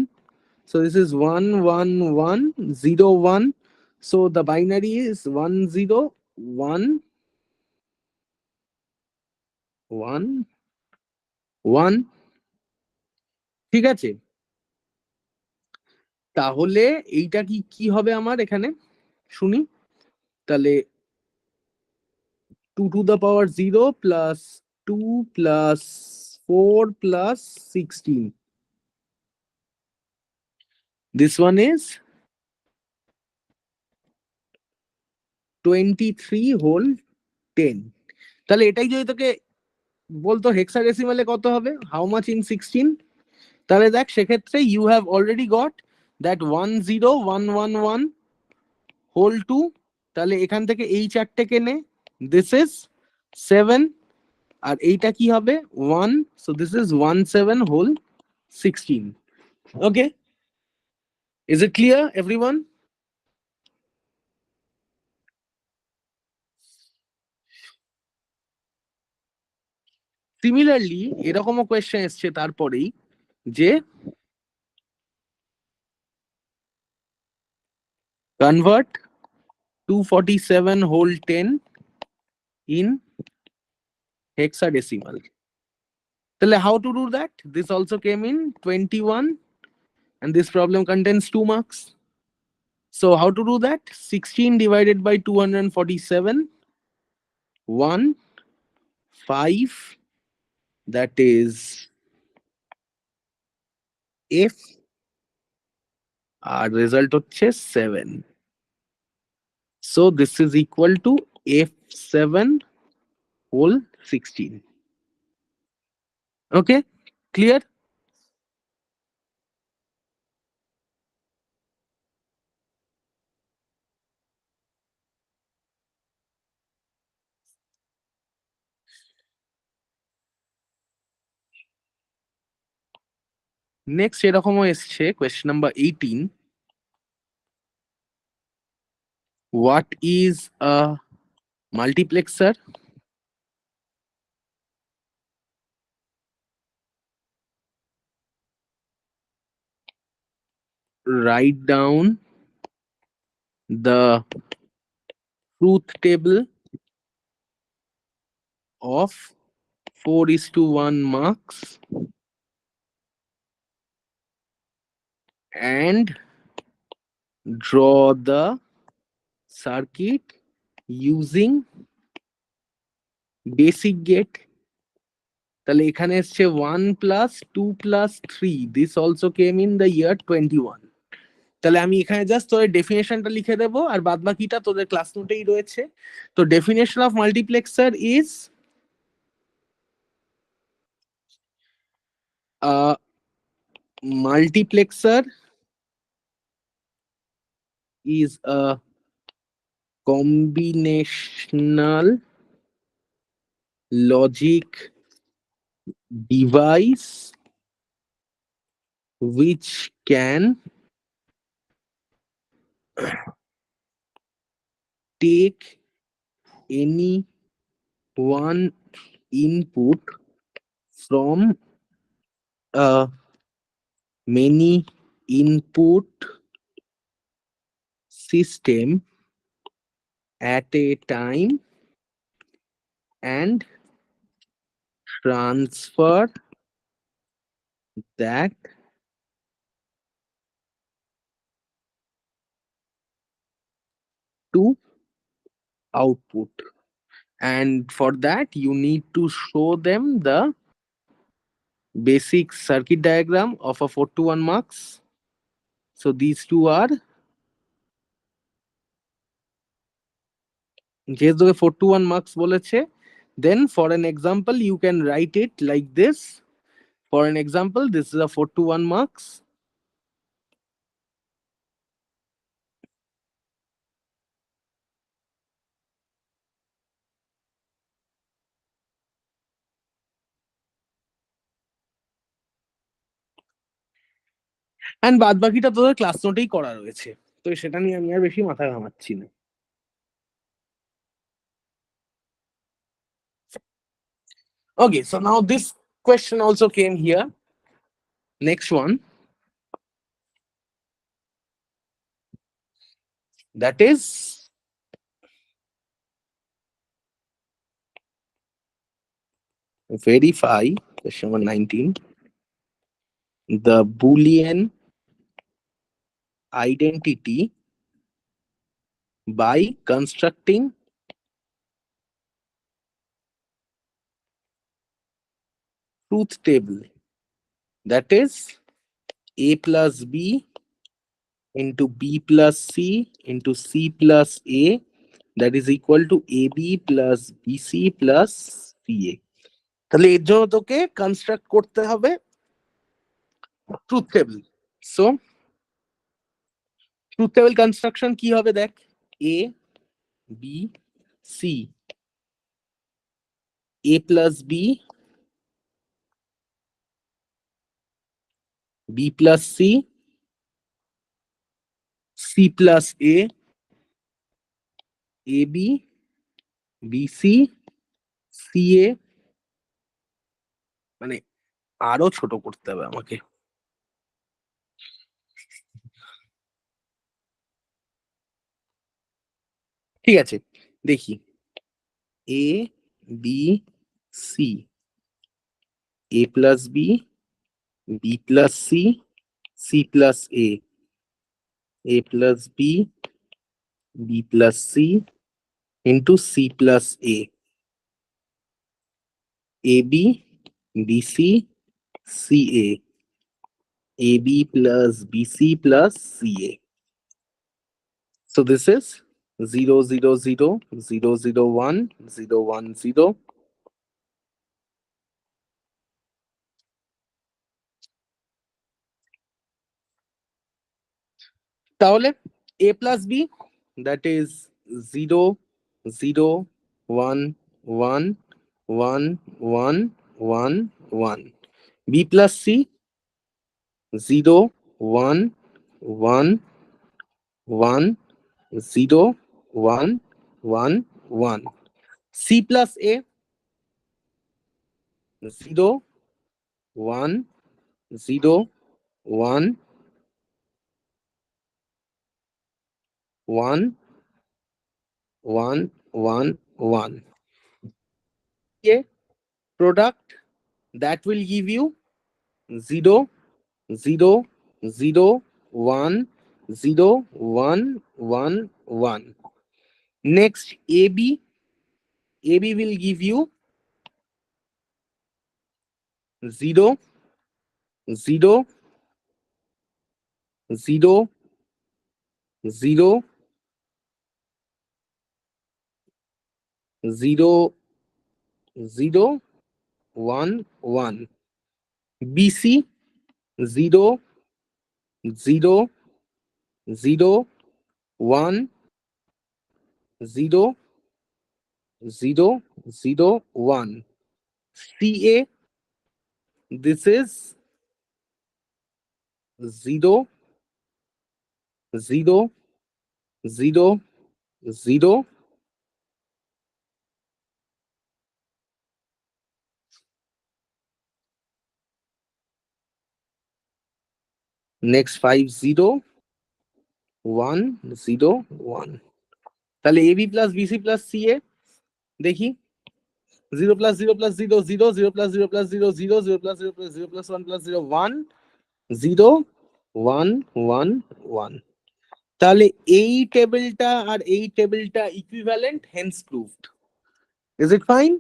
So this is 1 1 1 0 1. So the binary is 1 0 1 1 1. ঠিক আছে, তাহলে এইটা কি কি হবে আমার এখানে শুনি। তাহলে 2 to the power 0 plus 2 plus 4 plus 16. This one is 23 whole 10. তাহলে এটাই যদি তোকে বলতো হেক্সাডেসিমালে কত হবে, হাউ মাচ ইন 16, তাহলে দেখ সেক্ষেত্রে you have already got that 1 0 1 1 1 whole 2। তাহলে এখান থেকে এই চারটেকে নে, দিস ইজ 7, আর এইটা কি হবে 1, so this is 1 7 whole 16. Okay, is it clear everyone? Similarly এরকমও কোয়েশ্চেন এসছে তারপরেই, যে convert 247 whole 10 in hexadecimal. Tell how to do that. This also came in 21 and this problem contains 2 marks. So how to do that? 16 divided by 247, 1, 5, that is F, our result হচ্ছে 7. So this is equal to F7 whole 16. Okay, clear? Next এরকমও এসছে question number 18. What is a multiplexer? Write down the truth table of 4:1 marks and draw the circuit using basic gate. তাহলে এখানে এসছে 1 plus 2 plus 3. This also came in the year 21. তাহলে আমি এখানে just তোদের ডেফিনেশনটা লিখে দেবো আর বাদ বাকিটা তোদের ক্লাস নোটেই রয়েছে। তো definition of multiplexer is multiplexer is a combinational logic device which can take any one input from a many input system at a time and transfer that to output, and for that you need to show them the basic circuit diagram of a 4:1 marks. So these two are যেহেতু 4:1 marks বলেছে, then for an example you can write it like this. For an example, this is a 4:1 marks. And বাদ বাকিটা তোদের class নোটেই করা রয়েছে, তো সেটা নিয়ে আমি আর বেশি মাথা ঘামাচ্ছি না। Okay, so now this question also came here. Next one, that is verify, question number 19, the Boolean identity by constructing truth table, that is a plus b into b plus c into c plus a, that is equal to ab plus bc plus ca. তাহলে এর জন্য তোকে construct করতে হবে truth table. So truth table construction কি হবে দেখ, a b c, a plus b, b plus c, c plus a, ab, bc, ca, মানে আরো ছোট করতে হবে আমাকে। ঠিক আছে, দেখি A B C, A plus B, B plus C, C plus A plus B, B plus C into C plus A B, B C, C A B plus BC plus CA. So this is 0, 0, 0, 0, 0, 1, 0, 1, 0. তাহলে A plus B, that is 0, 0, 1, 1, 1, 1, 1, 1. B plus C, 0, 1, 1, 1, 0, 1, 1, 1. C plus A, 0, 1, 0, 1, 1, 1, 1, 1. A product that will give you 0, 0, 0, 1, 0, 1, 1, 1. Next, AB will give you 0, 0, 0, 0, 0, 0, 1, 1. BC 0, 0, 0, 1, 0, 0, 0, 1. CA, this is 0, 0, 0, 0. Next 5, 0, 1, 0, 1. তাহলে AB plus BC plus CA দেখি 0 plus 0 plus 0, 0, 0 plus 0 plus 0, 0, 0 plus 0 plus 0 plus 1 plus 0, 1, 0, 1, 1, 1. তাহলে এই টেবিলটা আর এই টেবিলটা equivalent, hence proved. Is it fine?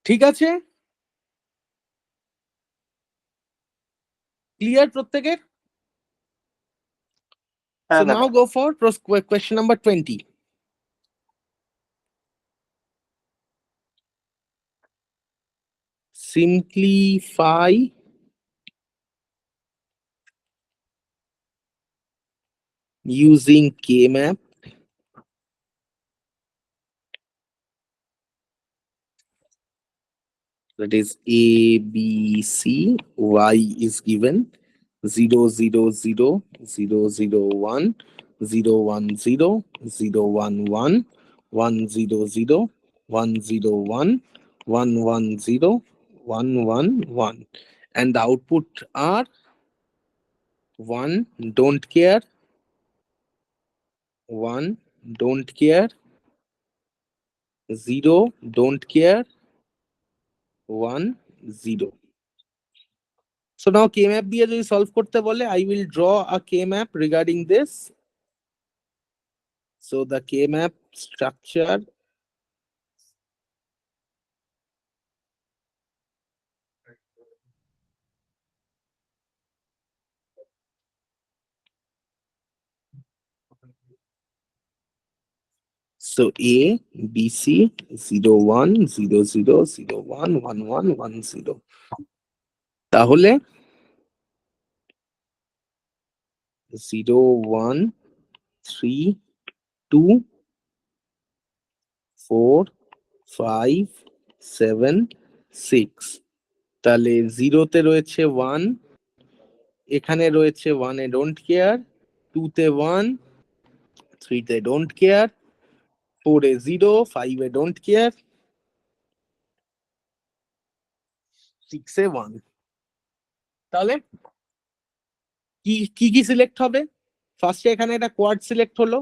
ঠিক আছে, ক্লিয়ার প্রত্যেকের? So
হ্যাঁ
now
দাদা।
go for question number 20. Simplify using K-map that is A, B, C, Y is given 0, 0, 0, 0, 0, 1, 0, 1, 0, 0, 1, 1, 1, 0, 0, 1, 0, 1, 1, 1, 0, 1, 1, 1. And the output are 1, don't care, 1, don't care, 0, don't care, 1, 0. So now K-map দিয়ে যদি solve করতে বলে, I will draw a K-map regarding this. So the K-map structure so A, B, C, 0, 1, 0, 0, 0, 1, 1, 1, 1, 0. তাহলে 0, 1, 3, 2, 4, 5, 7, 6. তাহলে 0 তে রয়েছে 1, এখানে রয়েছে 1 এ ডোন্ট কেয়ার, 2 তে 1, 3 তে don't care, 4 A 0, 5 A don't care, 6 এ 1. তাহলে কি কি কি সিলেক্ট হবে? ফার্স্টে এখানে একটা কোয়াড সিলেক্ট হলো,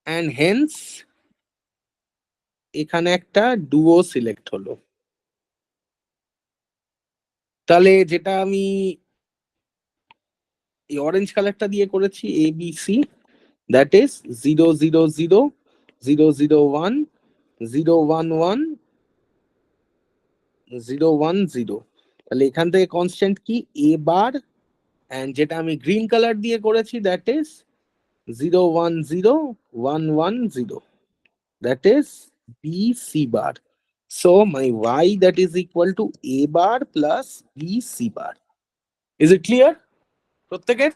অ্যান্ড হেন্স এখানে একটা ডুও সিলেক্ট হলো। তাহলে যেটা আমি এই অরেঞ্জ কালারটা দিয়ে করেছি এ বি সি, দ্যাট ইজ 0 0 0 0 0 1 0 1 1 0 1 0। তাহলে এখান থেকে কনস্ট্যান্ট কি এ বার, এন্ড যেটা আমি গ্রিন কালার দিয়ে করেছি that is 0 1 0 1 1 0, that is b c bar. So my y that is equal to a bar plus b c bar. Is it clear প্রত্যেকের?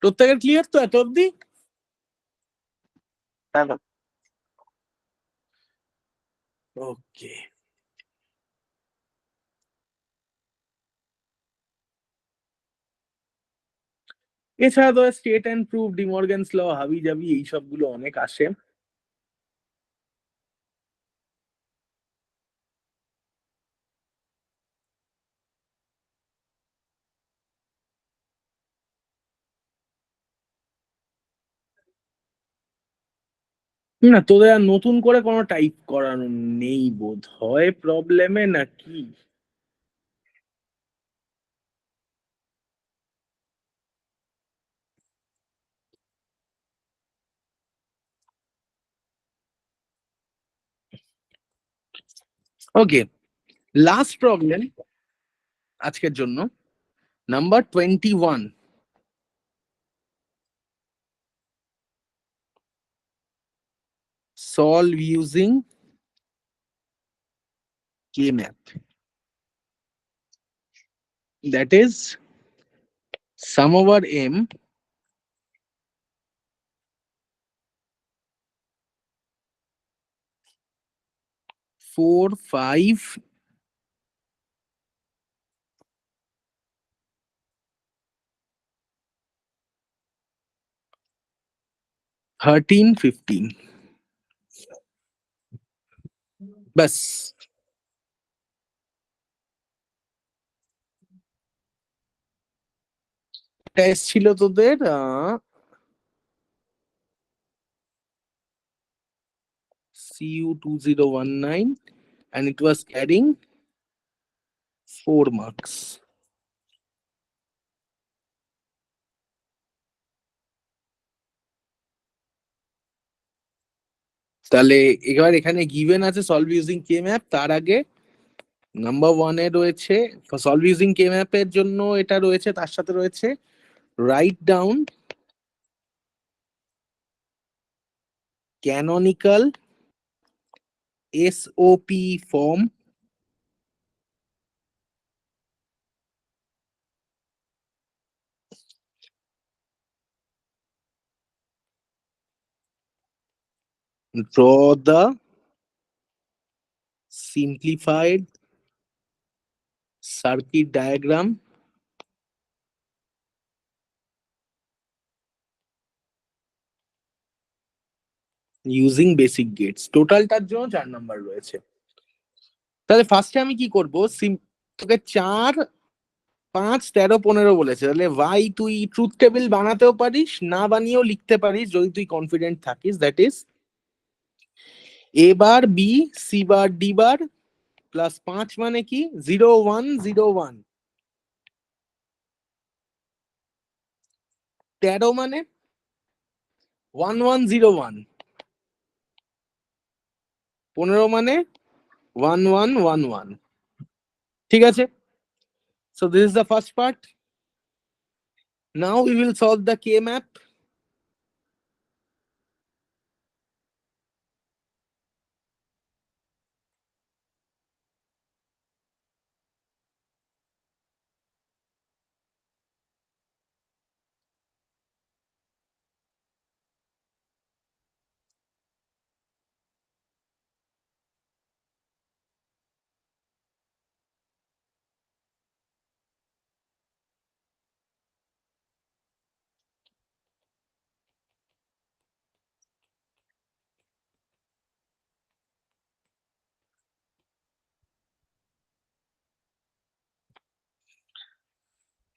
প্রত্যেকের ক্লিয়ার তো এত অবধি?
হ্যাঁ দাদা।
ওকে, এছাড়া তো স্টেট অ্যান্ড প্রুফ, ডিমর্গানস ল, হাবি জাবি এই সবগুলো অনেক আসে। না তোদের আর নতুন করে কোনো টাইপ করানো নেই বোধ হয় প্রবলেমে নাকি? ওকে, লাস্ট প্রবলেম আজকের জন্য, number 21, solve using K-map. That is sum over m 4 5 13 15 bus. Test ছিল তোদের CU 2019 and it was carrying 4 marks. তাহলে এবার এখানে গিভেন আছে সলভ ইউজিং কে ম্যাপ, তার আগে নাম্বার 1 এ রয়েছে সলভ ইউজিং কে ম্যাপ এর জন্য এটা রয়েছে, তার সাথে রয়েছে write down canonical SOP form draw the simplified circuit diagram using basic gates. টোটালটার জন্য 4 নাম্বার রয়েছে। তাহলে ফার্স্টে আমি কি করব, তোকে 4 5 13 15 বলেছে, তাহলে ভাই তুই ট্রুথ টেবিল বানাতেও পারিস, না বানিয়েও লিখতে পারিস যদি তুই কনফিডেন্ট থাকিস। That is A bar B C bar D bar plus 5 মানে কি 0 1 0 1, 13 মানে 1 1 0 1, 15 মানে 1 1 1 1। ঠিক আছে, so this is the first part. Now we will solve the K map.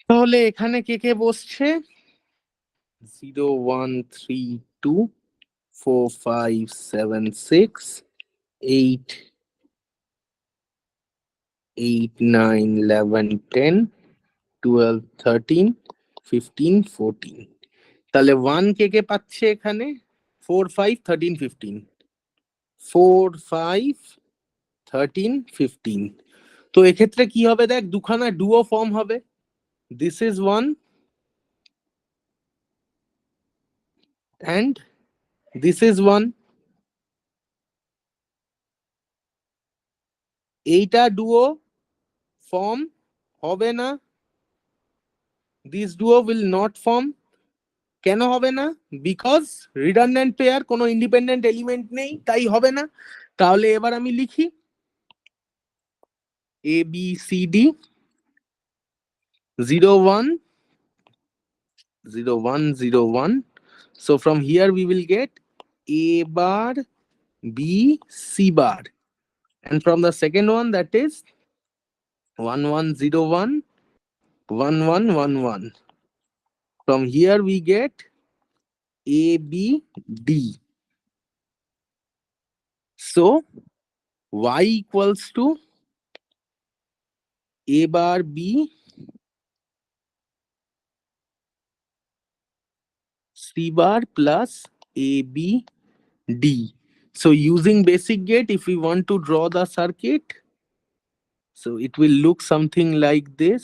তাহলে এখানে কে কে বসছে? 0 1 3 2 4 5 7 6 8 8 9 11 10 12 13 15 14। তাহলে 1 কে কে পাচ্ছে এখানে? 4 5 13 15 4 5 13 15। তো এক্ষেত্রে কি হবে দেখ, দুখানা ডুও ফর্ম হবে। This is 1 and this is 1। এইটা ডুও ফর্ম হবে না, this duo will not form. কেন হবে না? বিকজ রিডান্ডেন্ট পেয়ার, কোনো ইন্ডিপেন্ডেন্ট এলিমেন্ট নেই, তাই হবে না। তাহলে এবার আমি লিখি A B C D 0 1 0 1 0 1। So from here we will get A bar B C bar, and from the second one, that is 1 1 0 1 1 1 1 1. From here we get A B D. So y equals to A bar B C bar plus A B D. So using basic gate, if we want to draw the circuit, so it will look something like this.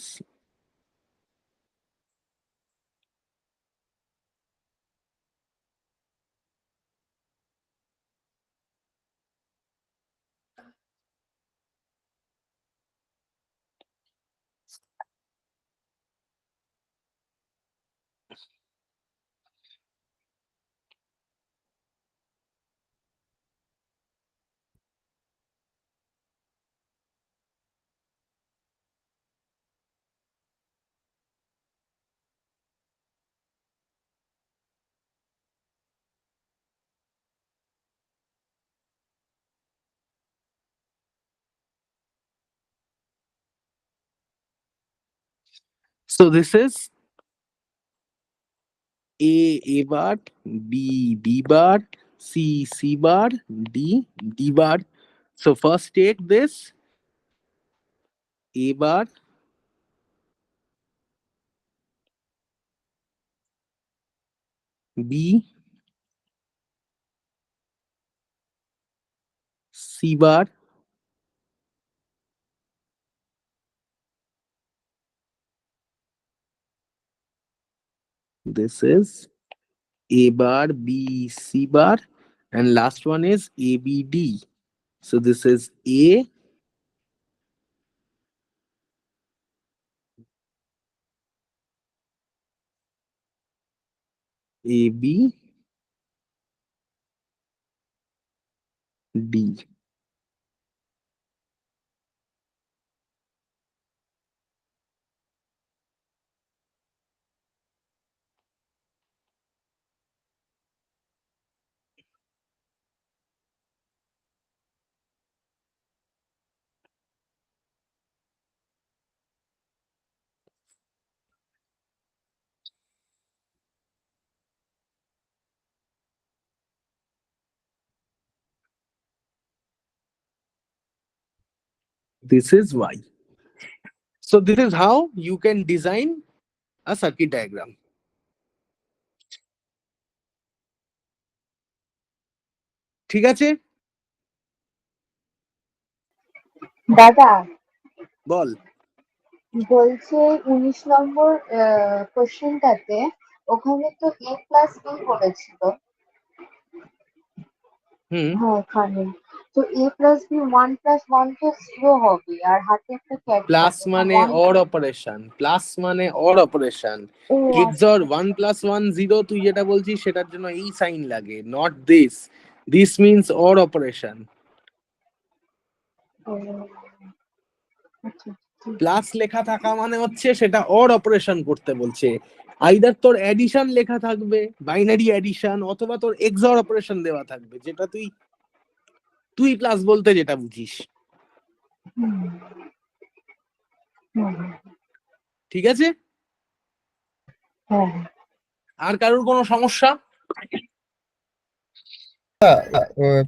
So this is A bar, B bar, C bar, D bar. So first take this A bar, B, C bar, this is A bar, B, C bar, and last one is A, B, D. So this is A, B, D. This is Y. So this is how you can design a circuit diagram. ঠিক আছে?
দাদা
বল।
বলছে 19 নম্বর কোশ্চেনটাতে ওখানে তো a plus b বলেছিল। হ্যাঁ এখানে তো a প্লাস b 1 প্লাস 1 তো 0 হবে আর হাতে একটা ক্যাট
প্লাস
আছে
মানে অর অপারেশন, প্লাস মানে অর অপারেশন।
ও
এক্সর 1 প্লাস 1 0 তুই যেটা বলছিস সেটার জন্য এই সাইন লাগে, not this. This means or operation. Plus লেখা থাকা মানে হচ্ছে সেটা অর অপারেশন করতে বলছে। আইদার তোর অ্যাডিশন লেখা থাকবে, বাইনারি অ্যাডিশন, অথবা তোর এক্সর অপারেশন দেওয়া থাকবে, যেটা তুই প্লাস বলতে যেটা বুঝিস। ঠিক আছে?
হ্যাঁ
আর কারোর কোনো সমস্যা?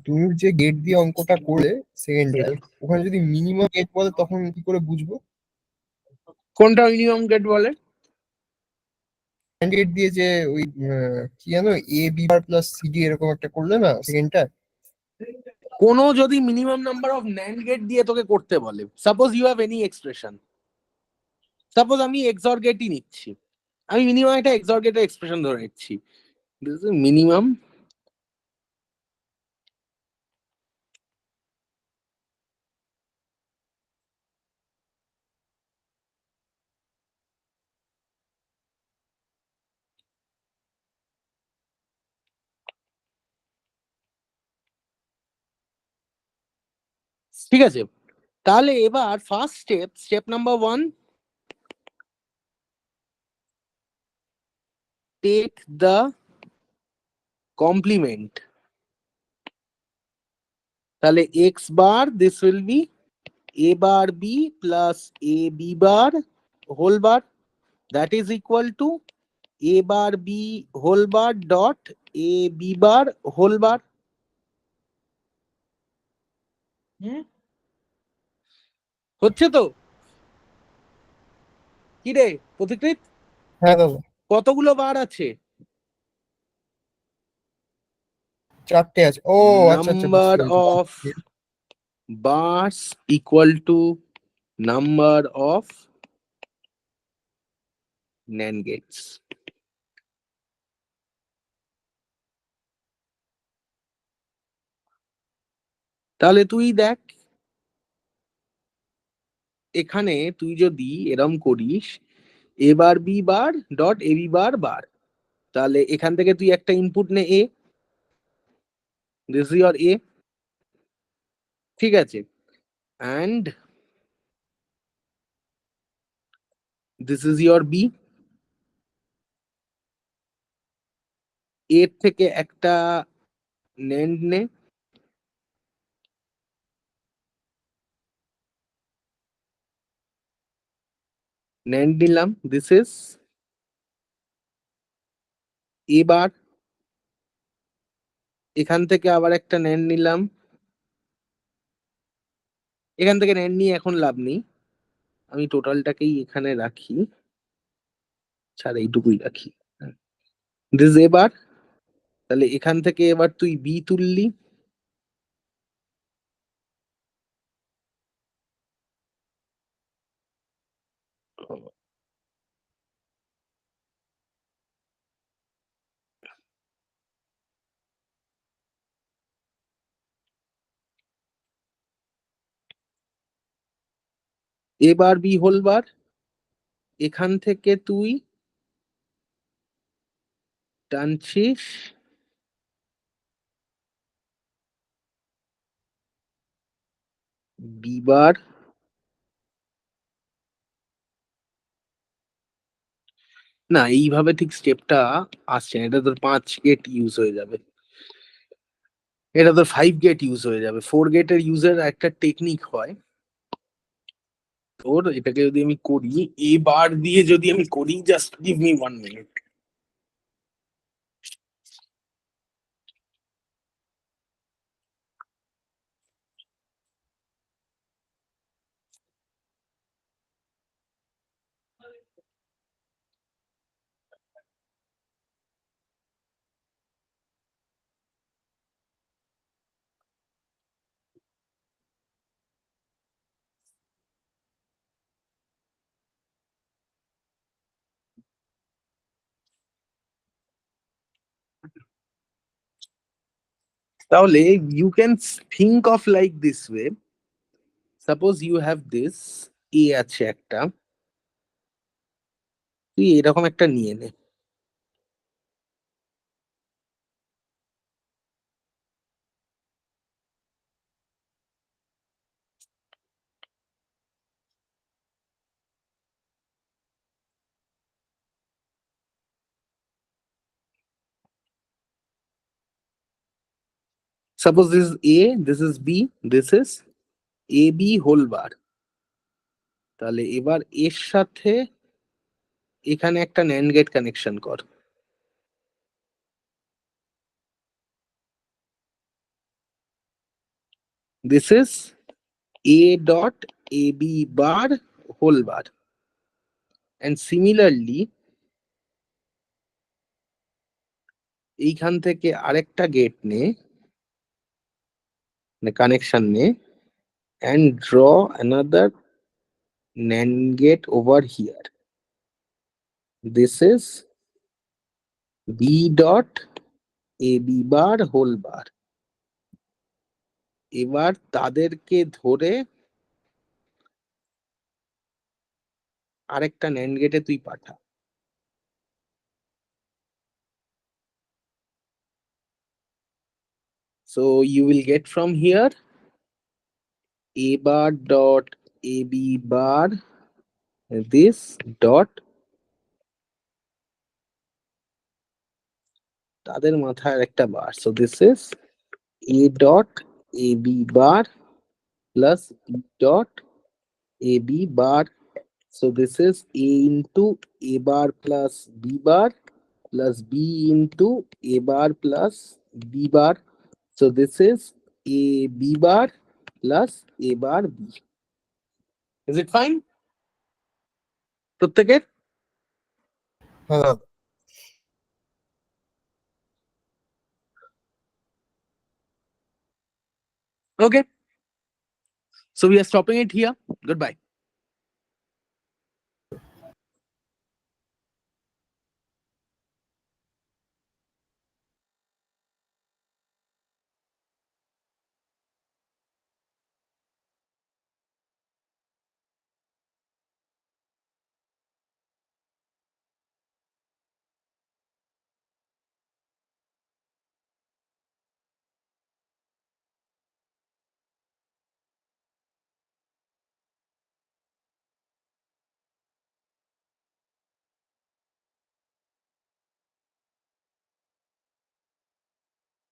তুমি যে গেট দিয়ে অঙ্কটা করলে সেকেন্ডটায়, ওখানে যদি মিনিমাম গেট বলে তখন কি করে বুঝবো?
কোনটা মিনিমাম গেট বলে?
গেট দিয়ে যে ওই কি জানো, A B bar plus CD এরকম একটা করলে না সেকেন্ডটা।
কোনো যদি minimum number of NAND gate দিয়ে তোকে করতে বলে, suppose you have any expression, suppose আমি এক্সঅর গেটই নিচ্ছি, আমি মিনিমাম একটা এক্সঅর গেটের এক্সপ্রেশন ধরে নিচ্ছি, মিনিমাম ঠিক আছে। তাহলে এবার first step number 1, take the complement. তাহলে X bar this will be A bar B plus A B bar whole bar, that is equal to A bar B whole bar dot A B bar whole bar. হচ্ছে তো? কি রে প্রতিকৃত,
হ্যাঁ দাদা,
কতগুলো বার আছে?
4টে আছে। ও আচ্ছা আচ্ছা, বুঝতে
নাম্বার
পেরেছি।
Of bars equal to number of NAND gates. তাহলে তুই দেখ, এখানে তুই যদি এরম করিস A bar B bar dot A B bar bar, তাহলে এখান থেকে তুই একটা ইনপুট নে A, this is your A, ঠিক আছে, and this is your B. এর থেকে একটা NAND নে, NAND নিলাম, দিস ইজ এ বার। এখান থেকে আবার একটা NAND নিলাম, এখান থেকে NAND নিয়ে এখন লাভ নেই, আমি টোটালটাকেই এখানে রাখি, ছাড় এইটুকুই রাখি, দিস এ বার। তাহলে এখান থেকে এবার তুই বি তুললি, এবার বি হোল বার, এখান থেকে তুই টানছিস বি বার, না এইভাবে ঠিক স্টেপটা আসছে না, এটা তোর 5 গেট ইউজ হয়ে যাবে, এটা তোর 5 গেট ইউজ হয়ে যাবে। 4 গেটের ইউজের একটা টেকনিক হয়, তোর এটাকে যদি আমি করি এ বার দিয়ে, যদি আমি করি, জাস্ট গিভ মি 1 মিনিট। তাহলে you can think of like this way, suppose you have this A আছে একটা, তুই এরকম একটা নিয়ে নে, suppose this is A, this is B, this is AB whole bar. তাহলে এবার এর সাথে এখানে একটা NAND গেট কানেকশন কর। This is A dot AB bar whole bar. And similarly, এইখান থেকে আরেকটা গেট নে, কানেকশন নে, and draw another NAND gate over here. This is B dot AB bar whole bar. এবার তাদেরকে ধরে আরেকটা NAND গেটে তুই পাঠা। So you will get from here A bar dot AB bar this dot, তাদের মাথায় একটা বার, so this is A dot AB bar plus B dot AB bar, so this is A into A bar plus B bar plus B into A bar plus B bar, so this is A B bar plus A bar B. Is it fine? প্রত্যেকের?
হ্যাঁ দাদা।
Okay. So we are stopping it here. Goodbye.